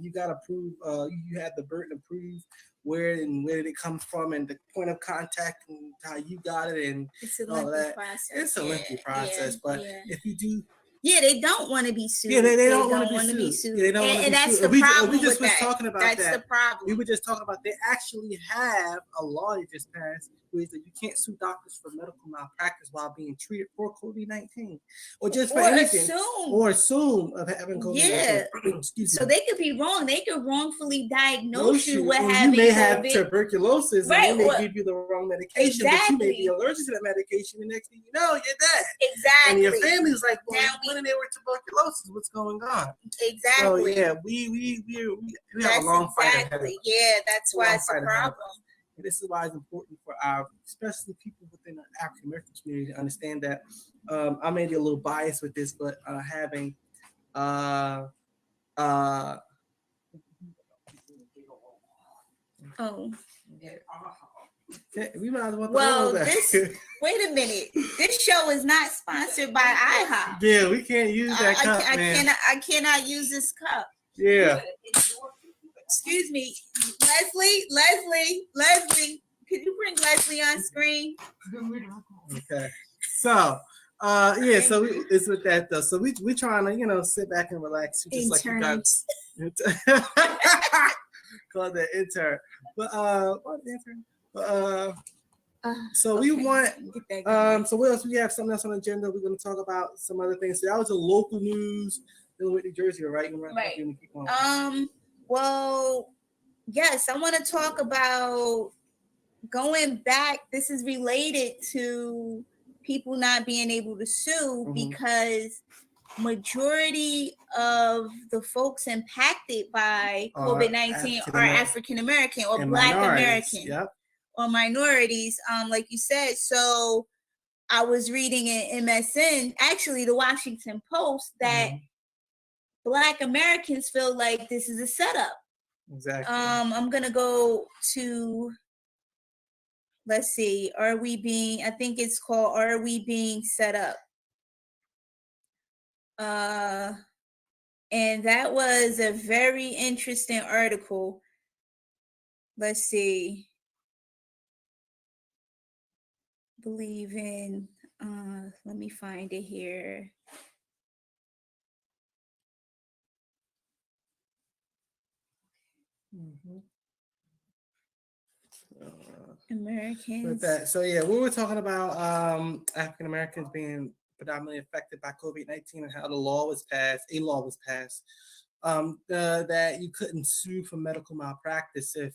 C: You got to prove you have the burden to prove where did it come from and the point of contact and how you got it and
A: it's a
C: all that.
A: Process.
C: It's a lengthy process, but if you do.
A: Yeah, they don't want to be sued.
C: Yeah, they don't want to be sued. Yeah, they don't want to be
A: that's
C: sued.
A: the problem.
C: We just was talking about that.
A: That's the problem.
C: We were just talking about they actually have a law that just passed, which that you can't sue doctors for medical malpractice while being treated for COVID-19, or just for anything, or assume of having COVID-19.
A: Yeah.
C: Excuse me.
A: So they could be wrong. They could wrongfully diagnose you with having
C: you may
A: COVID.
C: have tuberculosis,
A: right,
C: and they may give you the wrong medication, but you may be allergic to that medication. The next thing you know, you're dead.
A: Exactly.
C: And your family's like, well, when they were tuberculosis, what's going on?
A: Exactly.
C: So yeah, we have a long fight ahead of us.
A: Yeah, that's why it's a problem.
C: And this is why it's important for especially people within the African American community to understand that. I may be a little biased with this, but having we might as well.
A: Wait a minute. This show is not sponsored by IHOP.
C: Yeah, we can't use that cup, man.
A: I cannot use this cup.
C: Yeah.
A: Excuse me, Leslie. Could you bring Leslie on screen?
C: Okay. So, so it's with that though. So we trying to sit back and relax, just like you guys. Call that intern, but what intern? So we want. So what else? We have something else on the agenda. We're going to talk about some other things. So that was a local news dealing with New Jersey, right?
A: Right. Well, yes, I want to talk about going back. This is related to people not being able to sue because majority of the folks impacted by COVID-19 are African American or Black American.
C: Yep.
A: Or minorities, like you said. So I was reading in MSN, actually the Washington Post, that Black Americans feel like this is a setup.
C: Exactly.
A: I'm gonna go to, let's see, I think it's called Are We Being Set Up? And that was a very interesting article. Let's see. Believe in, let me find it here. Americans.
C: With that, so yeah, we were talking about African Americans being predominantly affected by COVID-19 and how a law was passed that you couldn't sue for medical malpractice if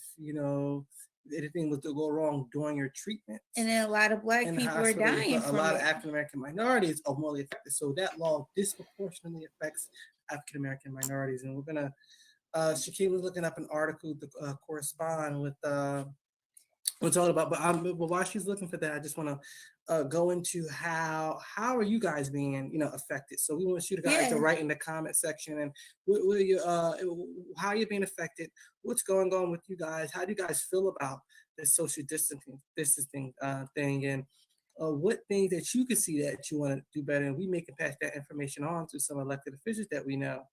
C: anything was to go wrong during your treatment.
A: And then a lot of Black people are dying from it.
C: A lot of African American minorities are more affected. So that law disproportionately affects African American minorities. And we're gonna, Shaquille was looking up an article to correspond with we're talking about, but while she's looking for that, I just want to go into how are you guys being affected. So we want you guys to write in the comment section and how you're being affected, what's going on with you guys, how do you guys feel about this social distancing thing, and what things that you can see that you want to do better, and we may can pass that information on to some elected officials that we know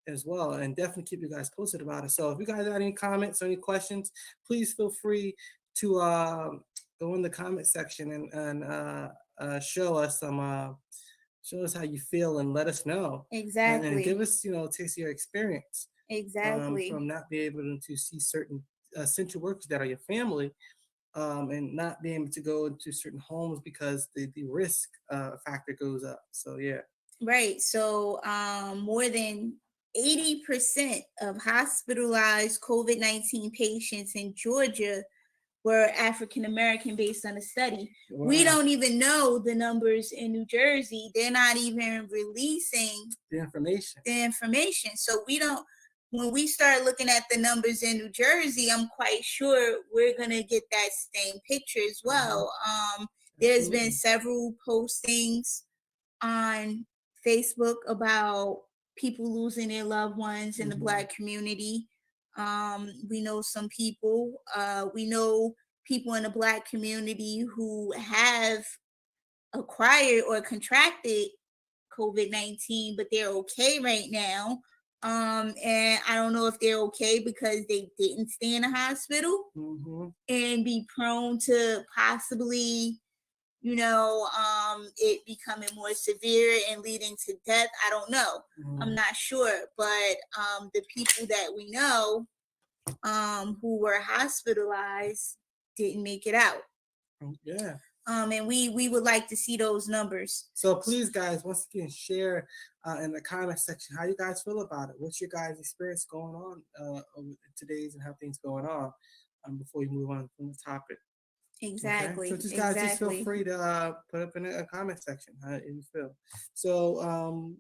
C: as well, and definitely keep you guys posted about it. So if you guys have any comments or any questions, please feel free to go in the comment section and show us how you feel and let us know.
A: Exactly.
C: And give us taste your experience.
A: Exactly.
C: From not being able to see certain essential workers that are your family, and not being able to go into certain homes because the risk factor goes up. So yeah.
A: Right. So more than 80% of hospitalized COVID-19 patients in Georgia were African American based on a study. Wow. We don't even know the numbers in New Jersey. They're not even releasing
C: the information.
A: So we don't, when we start looking at the numbers in New Jersey, I'm quite sure we're gonna get that same picture as well. There's been several postings on Facebook about people losing their loved ones in the Black community. We know some people, we know people in the Black community who have acquired or contracted COVID-19, but they're okay right now. And I don't know if they're okay because they didn't stay in a hospital and be prone to possibly it becoming more severe and leading to death. I don't know. I'm not sure. But the people that we know who were hospitalized didn't make it out.
C: Yeah.
A: And we would like to see those numbers.
C: So please, guys, once again, share in the comment section how you guys feel about it. What's your guys' experience going on with today's and how things going on before you move on from the topic.
A: Exactly.
C: Okay? So just feel free to put up in a comment section how you feel. So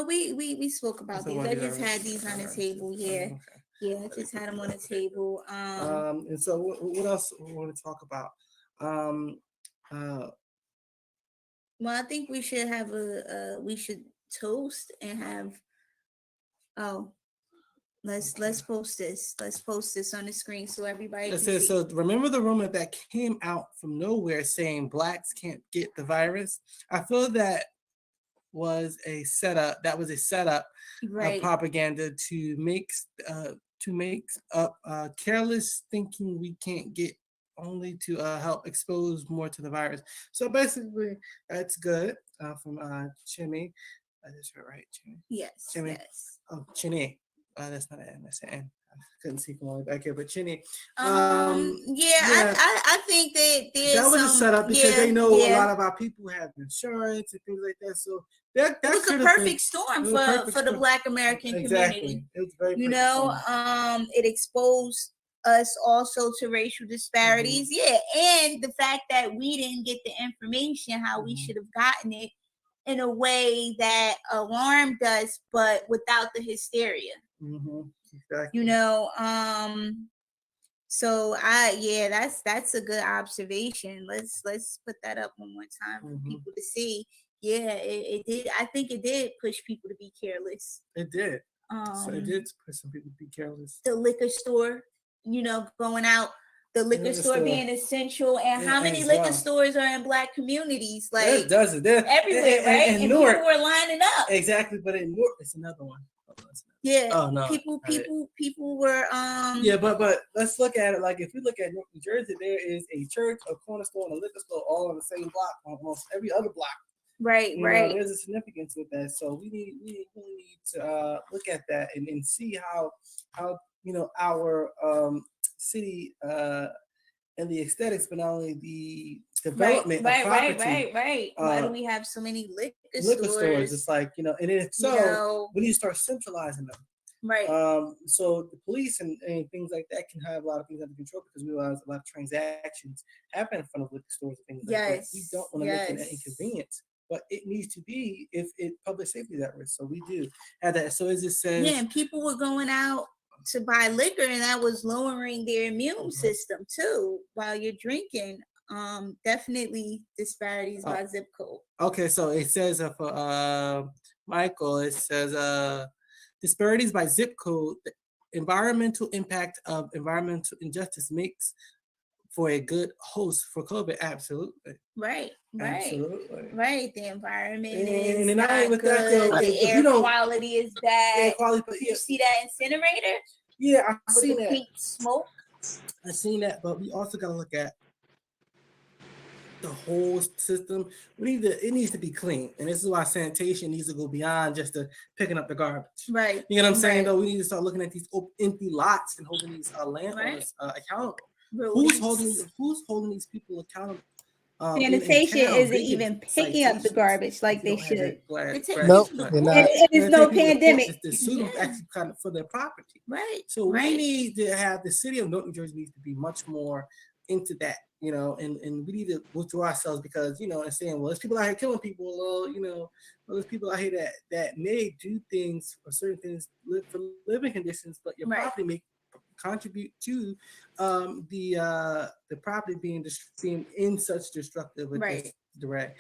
A: we spoke about these. I just had these on the table. Yeah. Okay. Yeah, I just had them on the table.
C: And so what else we want to talk about?
A: Well, I think we should have we should toast and have let's post this. Let's post this on the screen so everybody can see.
C: So remember the rumor that came out from nowhere saying Blacks can't get the virus? I feel that was a setup. That was a setup of propaganda to make up careless thinking we can't get, only to help expose more to the virus. So basically, that's good from Chimmy. That's right, Chimmy.
A: Yes.
C: Chimmy.
A: Yes.
C: Oh, Chinny. That's not an N. That's an N. I couldn't see from all the way back here, but Chinny.
A: I think that
C: was a setup because they know a lot of our people have insurance and things like that. So that
A: was a perfect storm for the Black American community.
C: It was very
A: it exposed us also to racial disparities. Yeah, and the fact that we didn't get the information how we should have gotten it in a way that alarmed us, but without the hysteria.
C: Exactly.
A: You know, so that's a good observation. Let's put that up one more time for people to see. Yeah, it did. I think it did push people to be careless.
C: It did. So it did push some people to be careless.
A: The liquor store, going out, the liquor store being essential, and how many liquor stores are in Black communities? Like
C: There's dozens. They're
A: everywhere, right? And people were lining up.
C: Exactly, but in Newark, it's another one.
A: Yeah.
C: Oh no.
A: People were
C: Yeah, but let's look at it like if we look at Newark, New Jersey, there is a church, a corner store, and a liquor store all on the same block, almost every other block.
A: Right,
C: You
A: right.
C: know, there's a significance with that, so we really need to look at that and see how our city and the aesthetics, but not only the development of property.
A: Right. Why do we have so many liquor
C: stores? It's like, and if so, we need to start centralizing them.
A: Right.
C: So the police and things like that can have a lot of things under control because we realize a lot of transactions happen in front of liquor stores and things like that. We don't want to make it an inconvenience, but it needs to be if public safety is at risk. So we do have that. So as it says,
A: and people were going out to buy liquor, and that was lowering their immune system too while you're drinking. Definitely disparities by zip code.
C: Okay, so it says for Michael, it says disparities by zip code, the environmental impact of environmental injustice makes for a good host for COVID. Absolutely.
A: Right.
C: Absolutely.
A: Right. The environment is
C: and
A: not
C: I with
A: good.
C: that though,
A: the air quality is bad.
C: Air quality, but
A: you see that incinerator?
C: Yeah, I've
A: with
C: seen
A: the
C: that.
A: Pink smoke.
C: I've seen that, but we also got to look at the whole system. It needs to be clean, and this is why sanitation needs to go beyond just picking up the garbage.
A: Right.
C: You know what I'm saying? Though we need to start looking at these empty lots and holding these landowners accountable. Who's holding these people accountable?
A: Sanitation isn't even picking up the garbage like they should.
B: Nope, they're not.
A: And it's no pandemic.
C: The suit actually kind of for their property.
A: Right.
C: So we need to have the city of Newark, New Jersey needs to be much more into that, and we need to withdraw ourselves because, and saying, well, there's people out here killing people, well, there's people out here that may do things or certain things for living conditions, but your property may contribute to the property being in such destructive direct.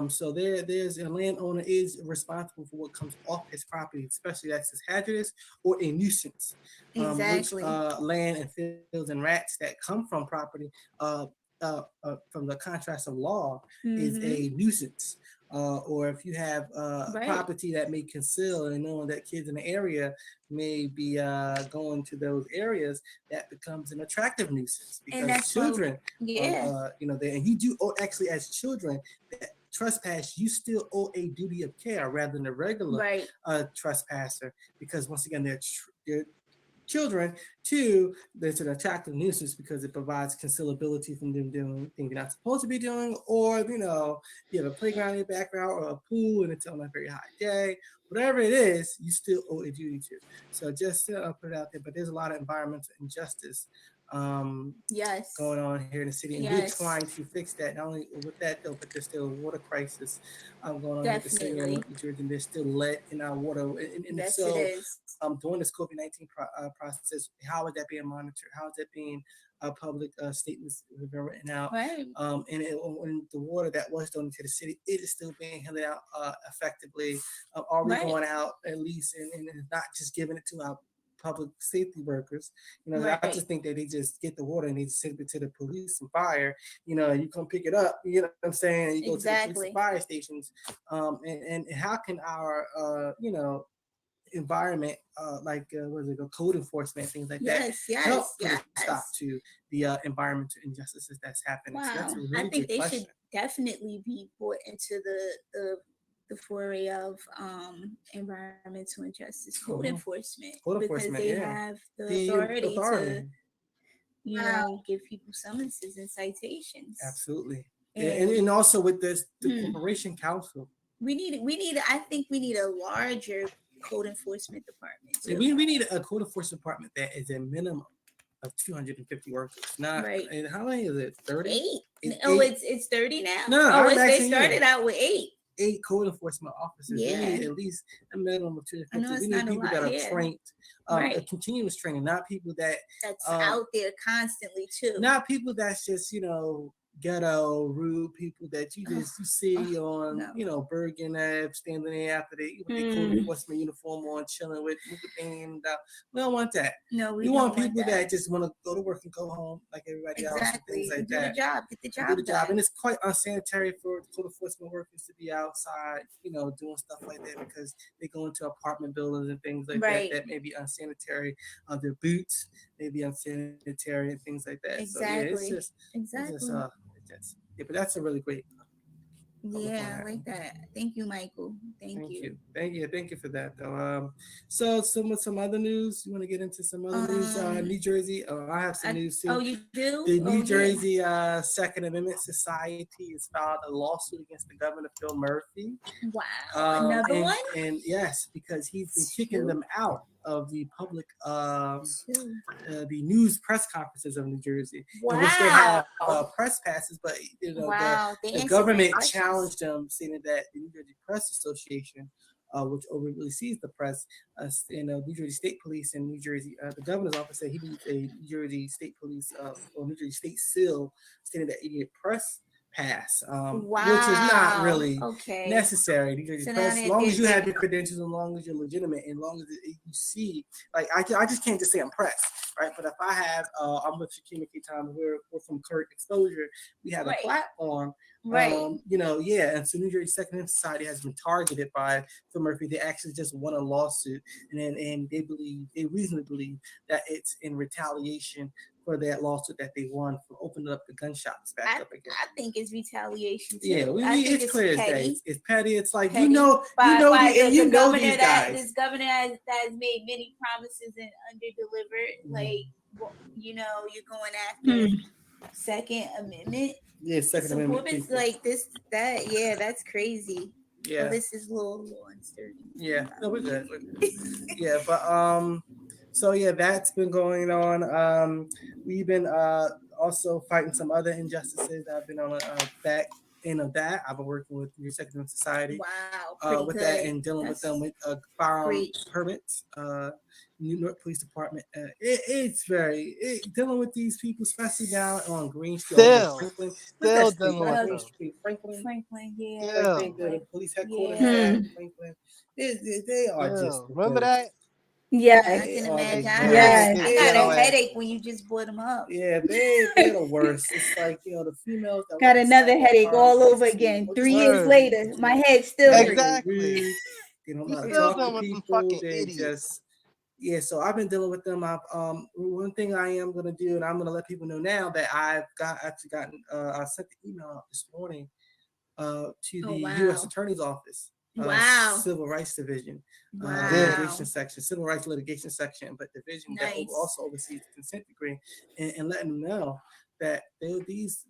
C: So there's a landowner is responsible for what comes off his property, especially that's hazardous or a nuisance.
A: Exactly.
C: Land and fields and rats that come from property from the contrast of law is a nuisance. Or if you have property that may conceal and knowing that kids in the area may be going to those areas, that becomes an attractive nuisance because children, and you do actually as children that trespass, you still owe a duty of care rather than a regular trespasser because once again they're children. Two, there's an attractive nuisance because it provides concealability from them doing things you're not supposed to be doing, or you have a playground in your background or a pool and it's on a very hot day. Whatever it is, you still owe a duty to. So just to put it out there, but there's a lot of environmental injustice going on here in the city, and we're trying to fix that. Not only with that though, but there's still a water crisis going on in the city of New Jersey, and there's still lead in our water. And so during this COVID-19 process, how is that being monitored? How is that being public statements have been written out? And the water that was donated to the city, it is still being handed out effectively. Are we going out at least and not just giving it to our public safety workers? I just think that they just get the water and they send it to the police and fire. You come pick it up. You know what I'm saying? You go to the police and fire stations. And how can our environment code enforcement, things like that help put a stop to the environmental injustices that's happening? So that's a really
A: I think they
C: question.
A: should definitely be brought into the foray of environmental injustice code enforcement because they have the authority to give people summonses and citations.
C: Absolutely. And also with this the corporation council,
A: I think we need a larger code enforcement department.
C: We need a code enforcement department that is a minimum of 250 workers. Not
A: Right.
C: and how many is it? 30?
A: 8.
C: It's
A: Oh,
C: eight.
A: it's 30 now.
C: No,
A: oh,
C: I'm
A: they
C: asking you.
A: started out with 8.
C: 8 code enforcement officers. We need
A: Yeah.
C: at least a minimum of
A: I know
C: 250.
A: it's
C: We need
A: not a
C: people
A: lot
C: that are
A: here.
C: trained,
A: Right.
C: continuous training, not people that
A: That's
C: Um,
A: out there constantly too.
C: not people that's just ghetto rude people that you see on
A: no.
C: Bergen Ave standing there after they with their code enforcement uniform on chilling with the band. We don't want that.
A: No, we
C: We
A: don't
C: want people
A: that.
C: that just want to go to work and go home like everybody else and
A: Exactly.
C: things like
A: do
C: that.
A: the job. Get the
C: And
A: job
C: do the job,
A: done.
C: and it's quite unsanitary for code enforcement workers to be outside, doing stuff like that because they go into apartment buildings and things like
A: Right.
C: that may be unsanitary. Their boots may be unsanitary and things like that. So yeah,
A: Exactly.
C: it's just, but that's a really great.
A: Yeah, I like that. Thank you, Michael. Thank you.
C: Thank you for that though. So some other news. You want to get into some other news? New Jersey. I have some news too.
A: Oh, you do?
C: The New
A: yeah.
C: Jersey Second Amendment Society has filed a lawsuit against the governor Phil Murphy.
A: Wow, another one?
C: And yes, because he's been kicking them out of the public, the news press conferences of New Jersey, in which they have press passes, but the government challenged them, saying that the New Jersey Press Association, which oversees the press, New Jersey State Police and New Jersey, the governor's office said he needs a New Jersey State Police or New Jersey State SIL, stating that he needed press pass, which is not really necessary. New Jersey Press, as long as you have your credentials, as long as you're legitimate, and as long as you see, like I just can't just say I'm press, right? But if I have, I'm with Shakima K. Thomas, we're from Current Exposure, we have a platform.
A: Right.
C: And so New Jersey Second Amendment Society has been targeted by Phil Murphy. They actually just won a lawsuit, and they reasonably believe that it's in retaliation for that lawsuit that they won for opening up the gun shops back up again.
A: I think it's retaliation too.
C: Yeah, it's clear as day. It's petty. It's like
A: petty.
C: the governor
A: these
C: guys.
A: This governor has made many promises and under-delivered. Like, you're going after Second Amendment.
C: Yeah, Second Amendment.
A: Like this, that's crazy.
C: Yeah.
A: Well, this is a little uncertain.
C: Yeah, no, we're good. Yeah, but so yeah, that's been going on. We've been also fighting some other injustices. I've been on back end of that. I've been working with New Second Amendment Society.
A: Wow,
C: with that and dealing with them with firearm permits. New York Police Department. It's dealing with these people, especially down on Green Street. Franklin, the police headquarters. Franklin. They are just.
B: Remember that?
A: Yeah, I can imagine. I got a headache when you just brought them up.
C: Yeah, they're the worst. It's like the females that
A: got another headache all over again. 3 years later, my head still
B: exactly.
C: They don't know how to talk to people. They just. Yeah, so I've been dealing with them. One thing I am gonna do, and I'm gonna let people know now that I sent the email out this morning to the U.S. Attorney's Office. Civil Rights Division, litigation section, Civil Rights Litigation Section, but division that also oversees the consent decree, and letting them know that these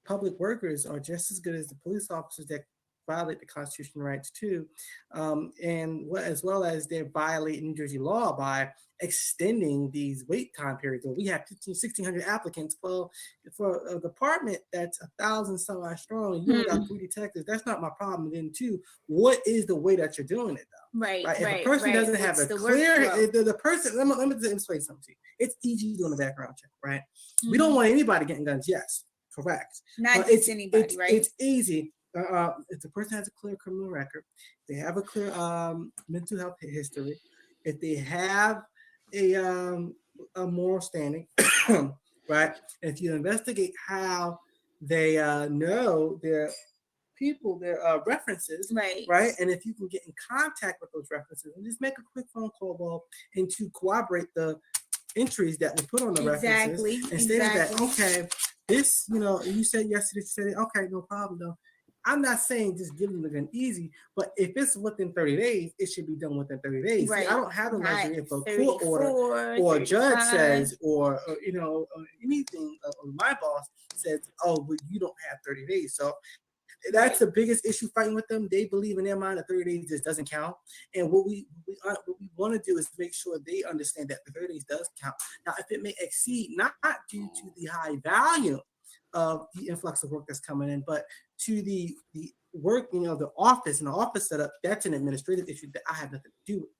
C: public workers are just as good as the police officers that violate the constitutional rights too, as well as they're violating New Jersey law by extending these wait time periods. We have 1,600 applicants. Well, for a department that's 1,000 some odd strong, you got 3 detectives. That's not my problem. And then two, what is the way that you're doing it though?
A: Right.
C: If a person doesn't have a clear, the person. Let me explain something to you. It's easy doing a background check, right? We don't want anybody getting guns. Yes, correct.
A: Not just anybody, right?
C: It's easy. If the person has a clear criminal record, they have a clear mental health history, if they have a moral standing, right? If you investigate how they know their people, their references, right? And if you can get in contact with those references and just make a quick phone call and to corroborate the entries that were put on the references and say that, okay, this, you said yesterday, okay, no problem though. I'm not saying just give them the gun easy, but if it's within 30 days, it should be done within 30 days. Right. See, I don't have the luxury if a court order or a judge says, or anything, or my boss says, oh, but you don't have 30 days. So That's the biggest issue fighting with them. They believe in their mind that 30 days just doesn't count. And what we want to do is make sure they understand that the 30 days does count. Now, if it may exceed, not due to the high value of the influx of work that's coming in, but to the work, the office and the office setup, that's an administrative issue that I have nothing to do with.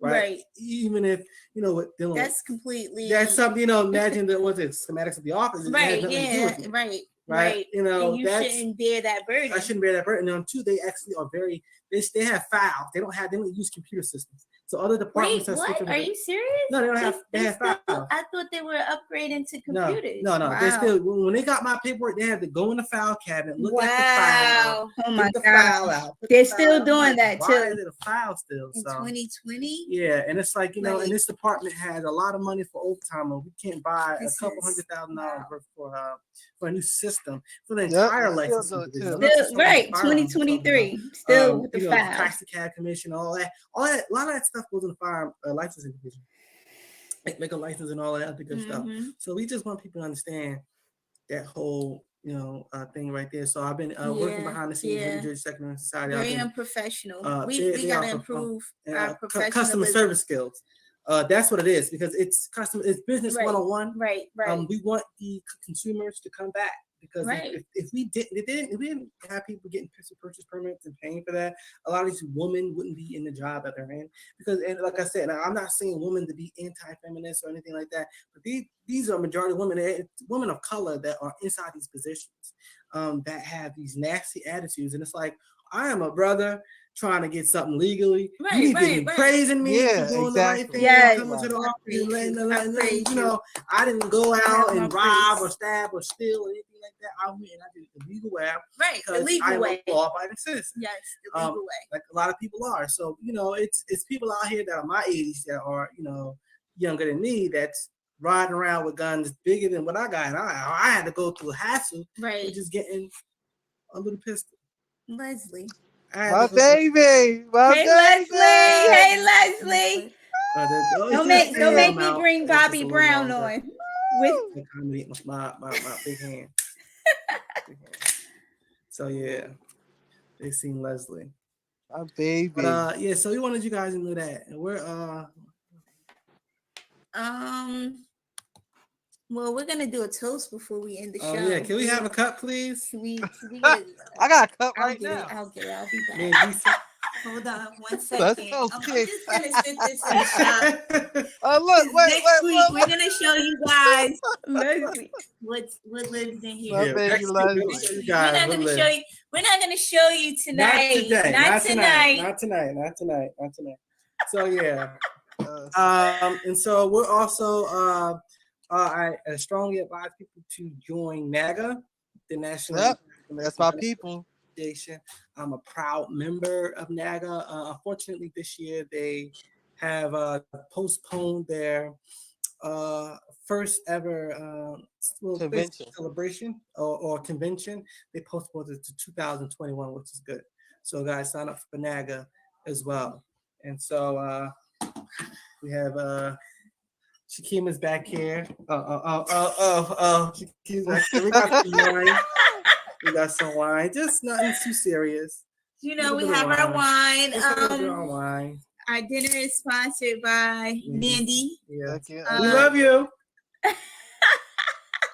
C: Right. Even if, what dealing
A: That's completely.
C: that's something, imagine that was it schematics of the office.
A: Right. Yeah. Right.
C: Right.
A: And you shouldn't bear that burden.
C: I shouldn't bear that burden. And two, they actually are very, they have files. They don't use computer systems. So other departments
A: Wait, what? Are you serious?
C: No, they don't have. They have files.
A: I thought they were upgrading to computers.
C: No.
A: Wow.
C: They still, when they got my paperwork, they had to go in the file cabinet, look at the file.
A: Oh my
C: the
A: God.
C: File out,
A: They're still doing that too.
C: Why is it a file still?
A: In 2020?
C: Yeah, and it's like, and this department has a lot of money for overtime, and we can't buy a couple $100,000 worth for a new system for the entire license.
A: Right, 2023. Still with the file.
C: Taxi cab commission, all that. A lot of that stuff goes in the fire licensing division. Make a license and all that other good stuff. So we just want people to understand that whole thing right there. So I've been working behind the scenes with the Jersey Secondary Society.
A: Very unprofessional. We gotta improve our
C: customer service skills. That's what it is, because it's business 101.
A: Right.
C: We want the consumers to come back, because if we didn't have people getting purchase permits and paying for that, a lot of these women wouldn't be in the job that they're in. Because, and like I said, I'm not saying women to be anti-feminist or anything like that, but these are majority women of color that are inside these positions, that have these nasty attitudes. And it's like, I am a brother trying to get something legally. You need to be praising me for doing the right thing. Coming to the office and I didn't go out and rob or stab or steal or anything like that. I went and I did it the legal way.
A: Right, the legal way.
C: I'm a law-abiding citizen.
A: Yes, the legal way.
C: Like a lot of people are. So, it's people out here that are my age that are, younger than me, that's riding around with guns bigger than what I got. And I had to go through a hassle.
A: Right.
C: Of just getting a little pistol.
A: Leslie.
B: My baby.
A: Hey, Leslie. Don't make me bring Bobby Brown on.
C: With my big hand. So yeah, they seen Leslie.
B: My baby.
C: But so we wanted you guys to know that. And we're
A: well, we're gonna do a toast before we end the show.
C: Yeah, can we have a cup, please?
A: Can we
B: I got a cup right now.
A: I'll get it. I'll be back. Hold on 1 second.
B: That's
A: I'm
B: okay.
A: just gonna sit this in the shop.
B: Look,
A: Next week we're gonna show you guys what lives in here.
B: My baby Leslie.
A: We're not gonna show you tonight. Not tonight.
C: So yeah. And so we're also I strongly advise people to join NAGA, the National.
B: Yep, that's my people.
C: Association. I'm a proud member of NAGA. Unfortunately, this year they have postponed their first ever
B: convention
C: celebration or convention. They postponed it to 2021, which is good. So guys, sign up for NAGA as well. And so we have Shakima's back here. Shakima's back here. We got some wine. We got some wine. Just nothing too serious.
A: We have our wine.
C: Wine.
A: Our dinner is sponsored by Mandy.
C: Yeah. We love you.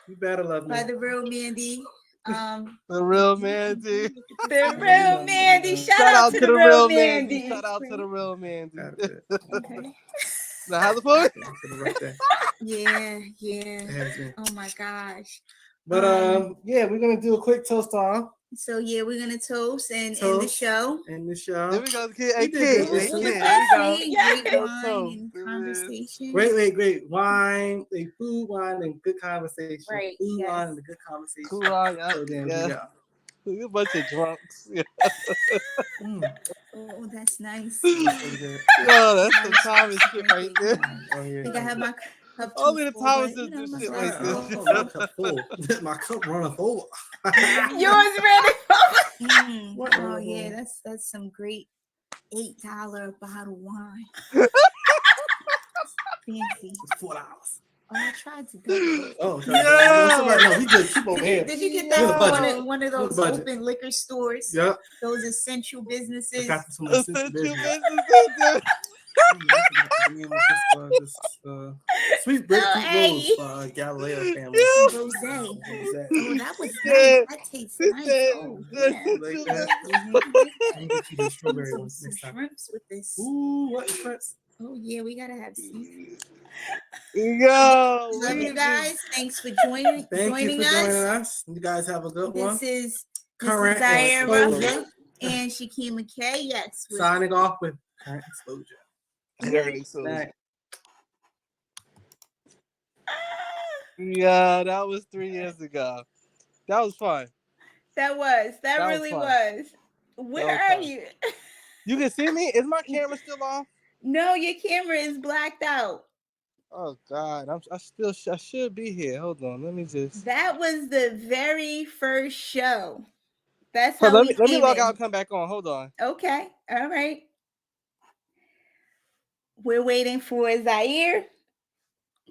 C: You better love me.
A: By the real Mandy.
B: The real Mandy.
A: The real Mandy. Shout out to the real Mandy.
B: Shout out to the real Mandy.
A: Okay.
B: Now, how's the food?
A: Yeah. Oh my gosh.
C: But we're gonna do a quick toast off.
A: So we're gonna toast and end the show.
B: There we go, kid.
A: Great wine and conversation.
C: Great wine, food, wine, and good conversation.
A: Right.
C: Food, wine, and good conversation.
B: Cool wine,
C: So then we go.
B: We're a bunch of drunks.
A: Oh, that's nice.
B: That's some Thomas shit right there.
C: Oh, yeah.
A: I think I have my cup.
B: Only the Thomas is this shit right
C: My cup full. My cup running over.
A: Yours ready? Oh yeah, that's some great $8 bottle wine. Fancy.
C: $4.
A: I tried to do it.
C: Oh,
B: Yo!
C: no, we good. Keep over here.
A: Did you get
C: Look at
A: that
C: the
A: from
C: budget.
A: one of
C: Look at
A: those
C: the budget.
A: open liquor stores?
C: Yep.
A: Those essential
C: I
A: businesses.
C: got some assistant
B: Essential
C: business.
B: businesses.
C: Sweet Breadfruit Rolls for Galileo family.
A: Rose.
C: Rosé.
A: Oh, that was
B: Yeah.
A: nice. That tastes
B: She
A: nice.
B: said
A: Oh,
B: the
A: yeah.
C: You like
B: essential
C: that?
B: businesses.
C: I'm gonna get you the strawberry
A: Some,
C: one
A: some
C: next time.
A: shrimps with this.
C: Ooh, what shrimps?
A: Oh, yeah, we gotta have seafood.
B: Yo,
A: Love you guys. Thanks for joining
C: Thank you
A: joining
C: for joining
A: us.
C: us. You guys have a good one.
A: This is
C: Current
A: Zaire
C: exposure.
A: Ruffin and Shakima K. Yes. with-
C: Signing off with current exposure. Snack.
B: Yeah, that was 3 years ago. That was fun.
A: That was. That
B: That was
A: really
B: fun.
A: was. Where
B: was
A: are
B: fun.
A: you?
B: You can see me? Is my camera still off?
A: No, your camera is blacked out.
B: Oh God, I should be here. Hold on, let me just.
A: That was the very first show. That's
B: Hold
A: how
B: on,
A: we
B: let me
A: came
B: log
A: in.
B: out and come back on. Hold on.
A: Okay. All right. We're waiting for Zaire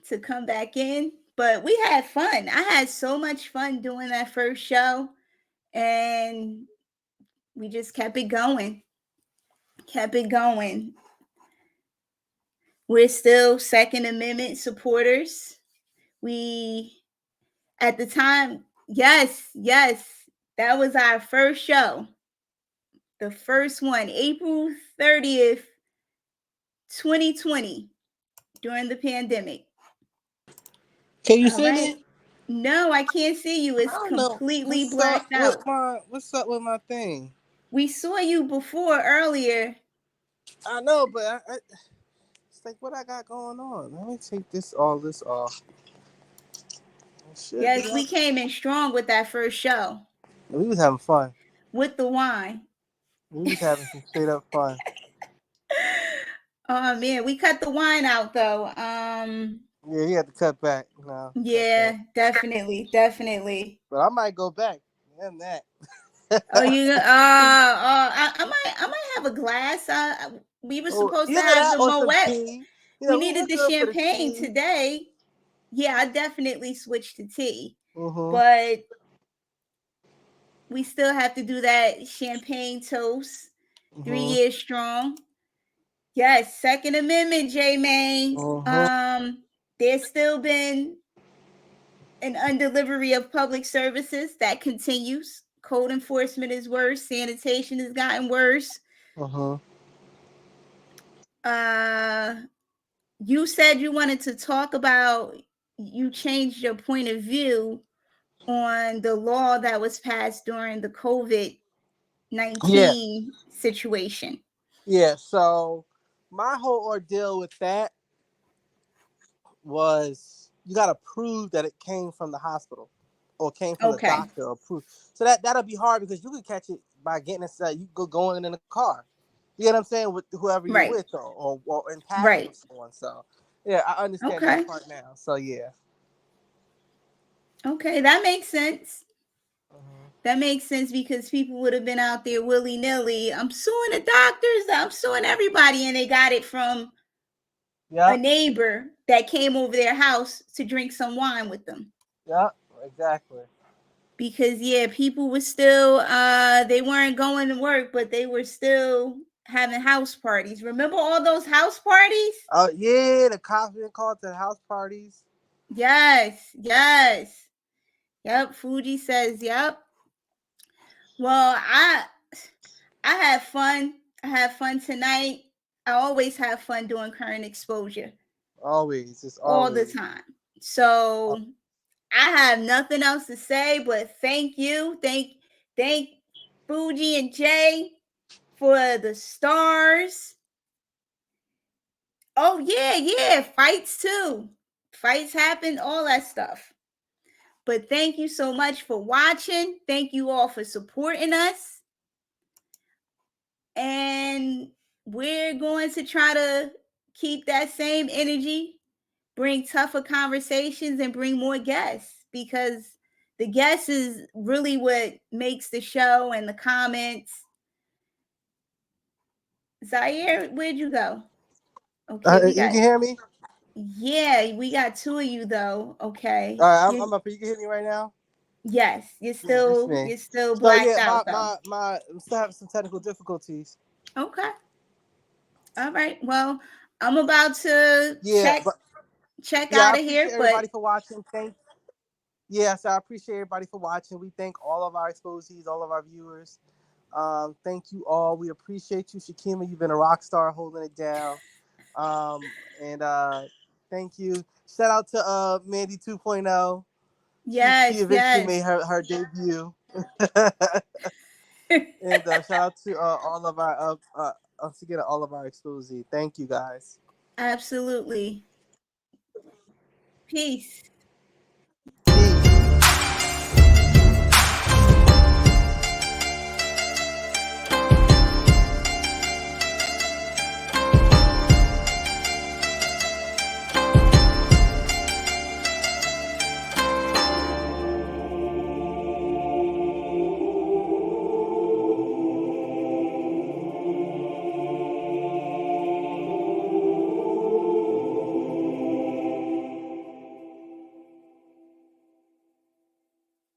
A: to come back in, but we had fun. I had so much fun doing that first show, and we just kept it going. Kept it going. We're still Second Amendment supporters. We, at the time, yes, that was our first show. The first one, April 30th, 2020, during the pandemic.
B: Can you
A: All
B: see
A: right.
B: me?
A: No, I can't see you. It's
B: I don't know.
A: completely
B: What's
A: blacked
B: up
A: out.
B: What's up with my thing?
A: We saw you before earlier.
B: I know, but it's like what I got going on. Let me take all this off.
A: Yes, we came in strong with that first show
B: We was having fun.
A: with the wine.
B: We was having some straight up fun.
A: Oh man, we cut the wine out though.
B: Yeah, you had to cut back. No.
A: Yeah, definitely.
B: But I might go back. Damn that.
A: Oh, you I might have a glass. We were supposed to
B: Either
A: have
B: that
A: the
B: or some
A: Moet.
B: tea. You
A: We
B: know,
A: needed
B: we're
A: the
B: good for
A: champagne
B: tea.
A: today. Yeah, I definitely switched to tea.
B: Mhm.
A: But we still have to do that champagne toast. 3
B: Mhm.
A: years strong. Yes, Second Amendment, J-Main. There's still been an undelivery of public services that continues. Code enforcement is worse. Sanitation has gotten worse. You said you wanted to talk about, you changed your point of view on the law that was passed during the COVID-19 situation.
B: Yeah, so my whole ordeal with that was you got to prove that it came from the hospital or came from the doctor or proof. So that'll be hard because you could catch it by getting inside. You go going in the car. You know what I'm saying? With whoever you're with or in passing with someone. So yeah, I understand that part now. So yeah.
A: Okay, that makes sense. That makes sense because people would have been out there willy-nilly. I'm suing the doctors. I'm suing everybody. And they got it from a neighbor that came over their house to drink some wine with them.
B: Yeah, exactly.
A: Because yeah, people were still they weren't going to work, but they were still having house parties. Remember all those house parties?
B: Oh yeah, the cops been called to the house parties.
A: Yes. Yep, Fuji says yep. Well, I had fun. I had fun tonight. I always have fun doing current exposure.
B: Always, just
A: all the time. So I have nothing else to say, but thank you. Thank Fuji and Jay for the stars. Oh, yeah. Fights too. Fights happen, all that stuff. But thank you so much for watching. Thank you all for supporting us. And we're going to try to keep that same energy, bring tougher conversations, and bring more guests, because the guests is really what makes the show and the comments. Zaire, where'd you go? Okay,
B: you can hear me?
A: Yeah, we got two of you though. Okay.
B: All right, I'm up. You can hit me right now.
A: Yes,
B: Yeah, this me.
A: you're still
B: So yeah,
A: blacked out though.
B: I'm still having some technical difficulties.
A: Okay. All right. Well, I'm about to
B: Yeah, but
A: check
B: yeah, I
A: out of here,
B: appreciate
A: but
B: everybody for watching. Yes, I appreciate everybody for watching. We thank all of our exposees, all of our viewers. Thank you all. We appreciate you, Shakima. You've been a rock star holding it down. And thank you. Shout out to Mandy 2.0. She
A: yes,
B: eventually
A: yes.
B: made her debut. And shout out to all of our once again all of our exposee. Thank you guys.
A: Absolutely. Peace.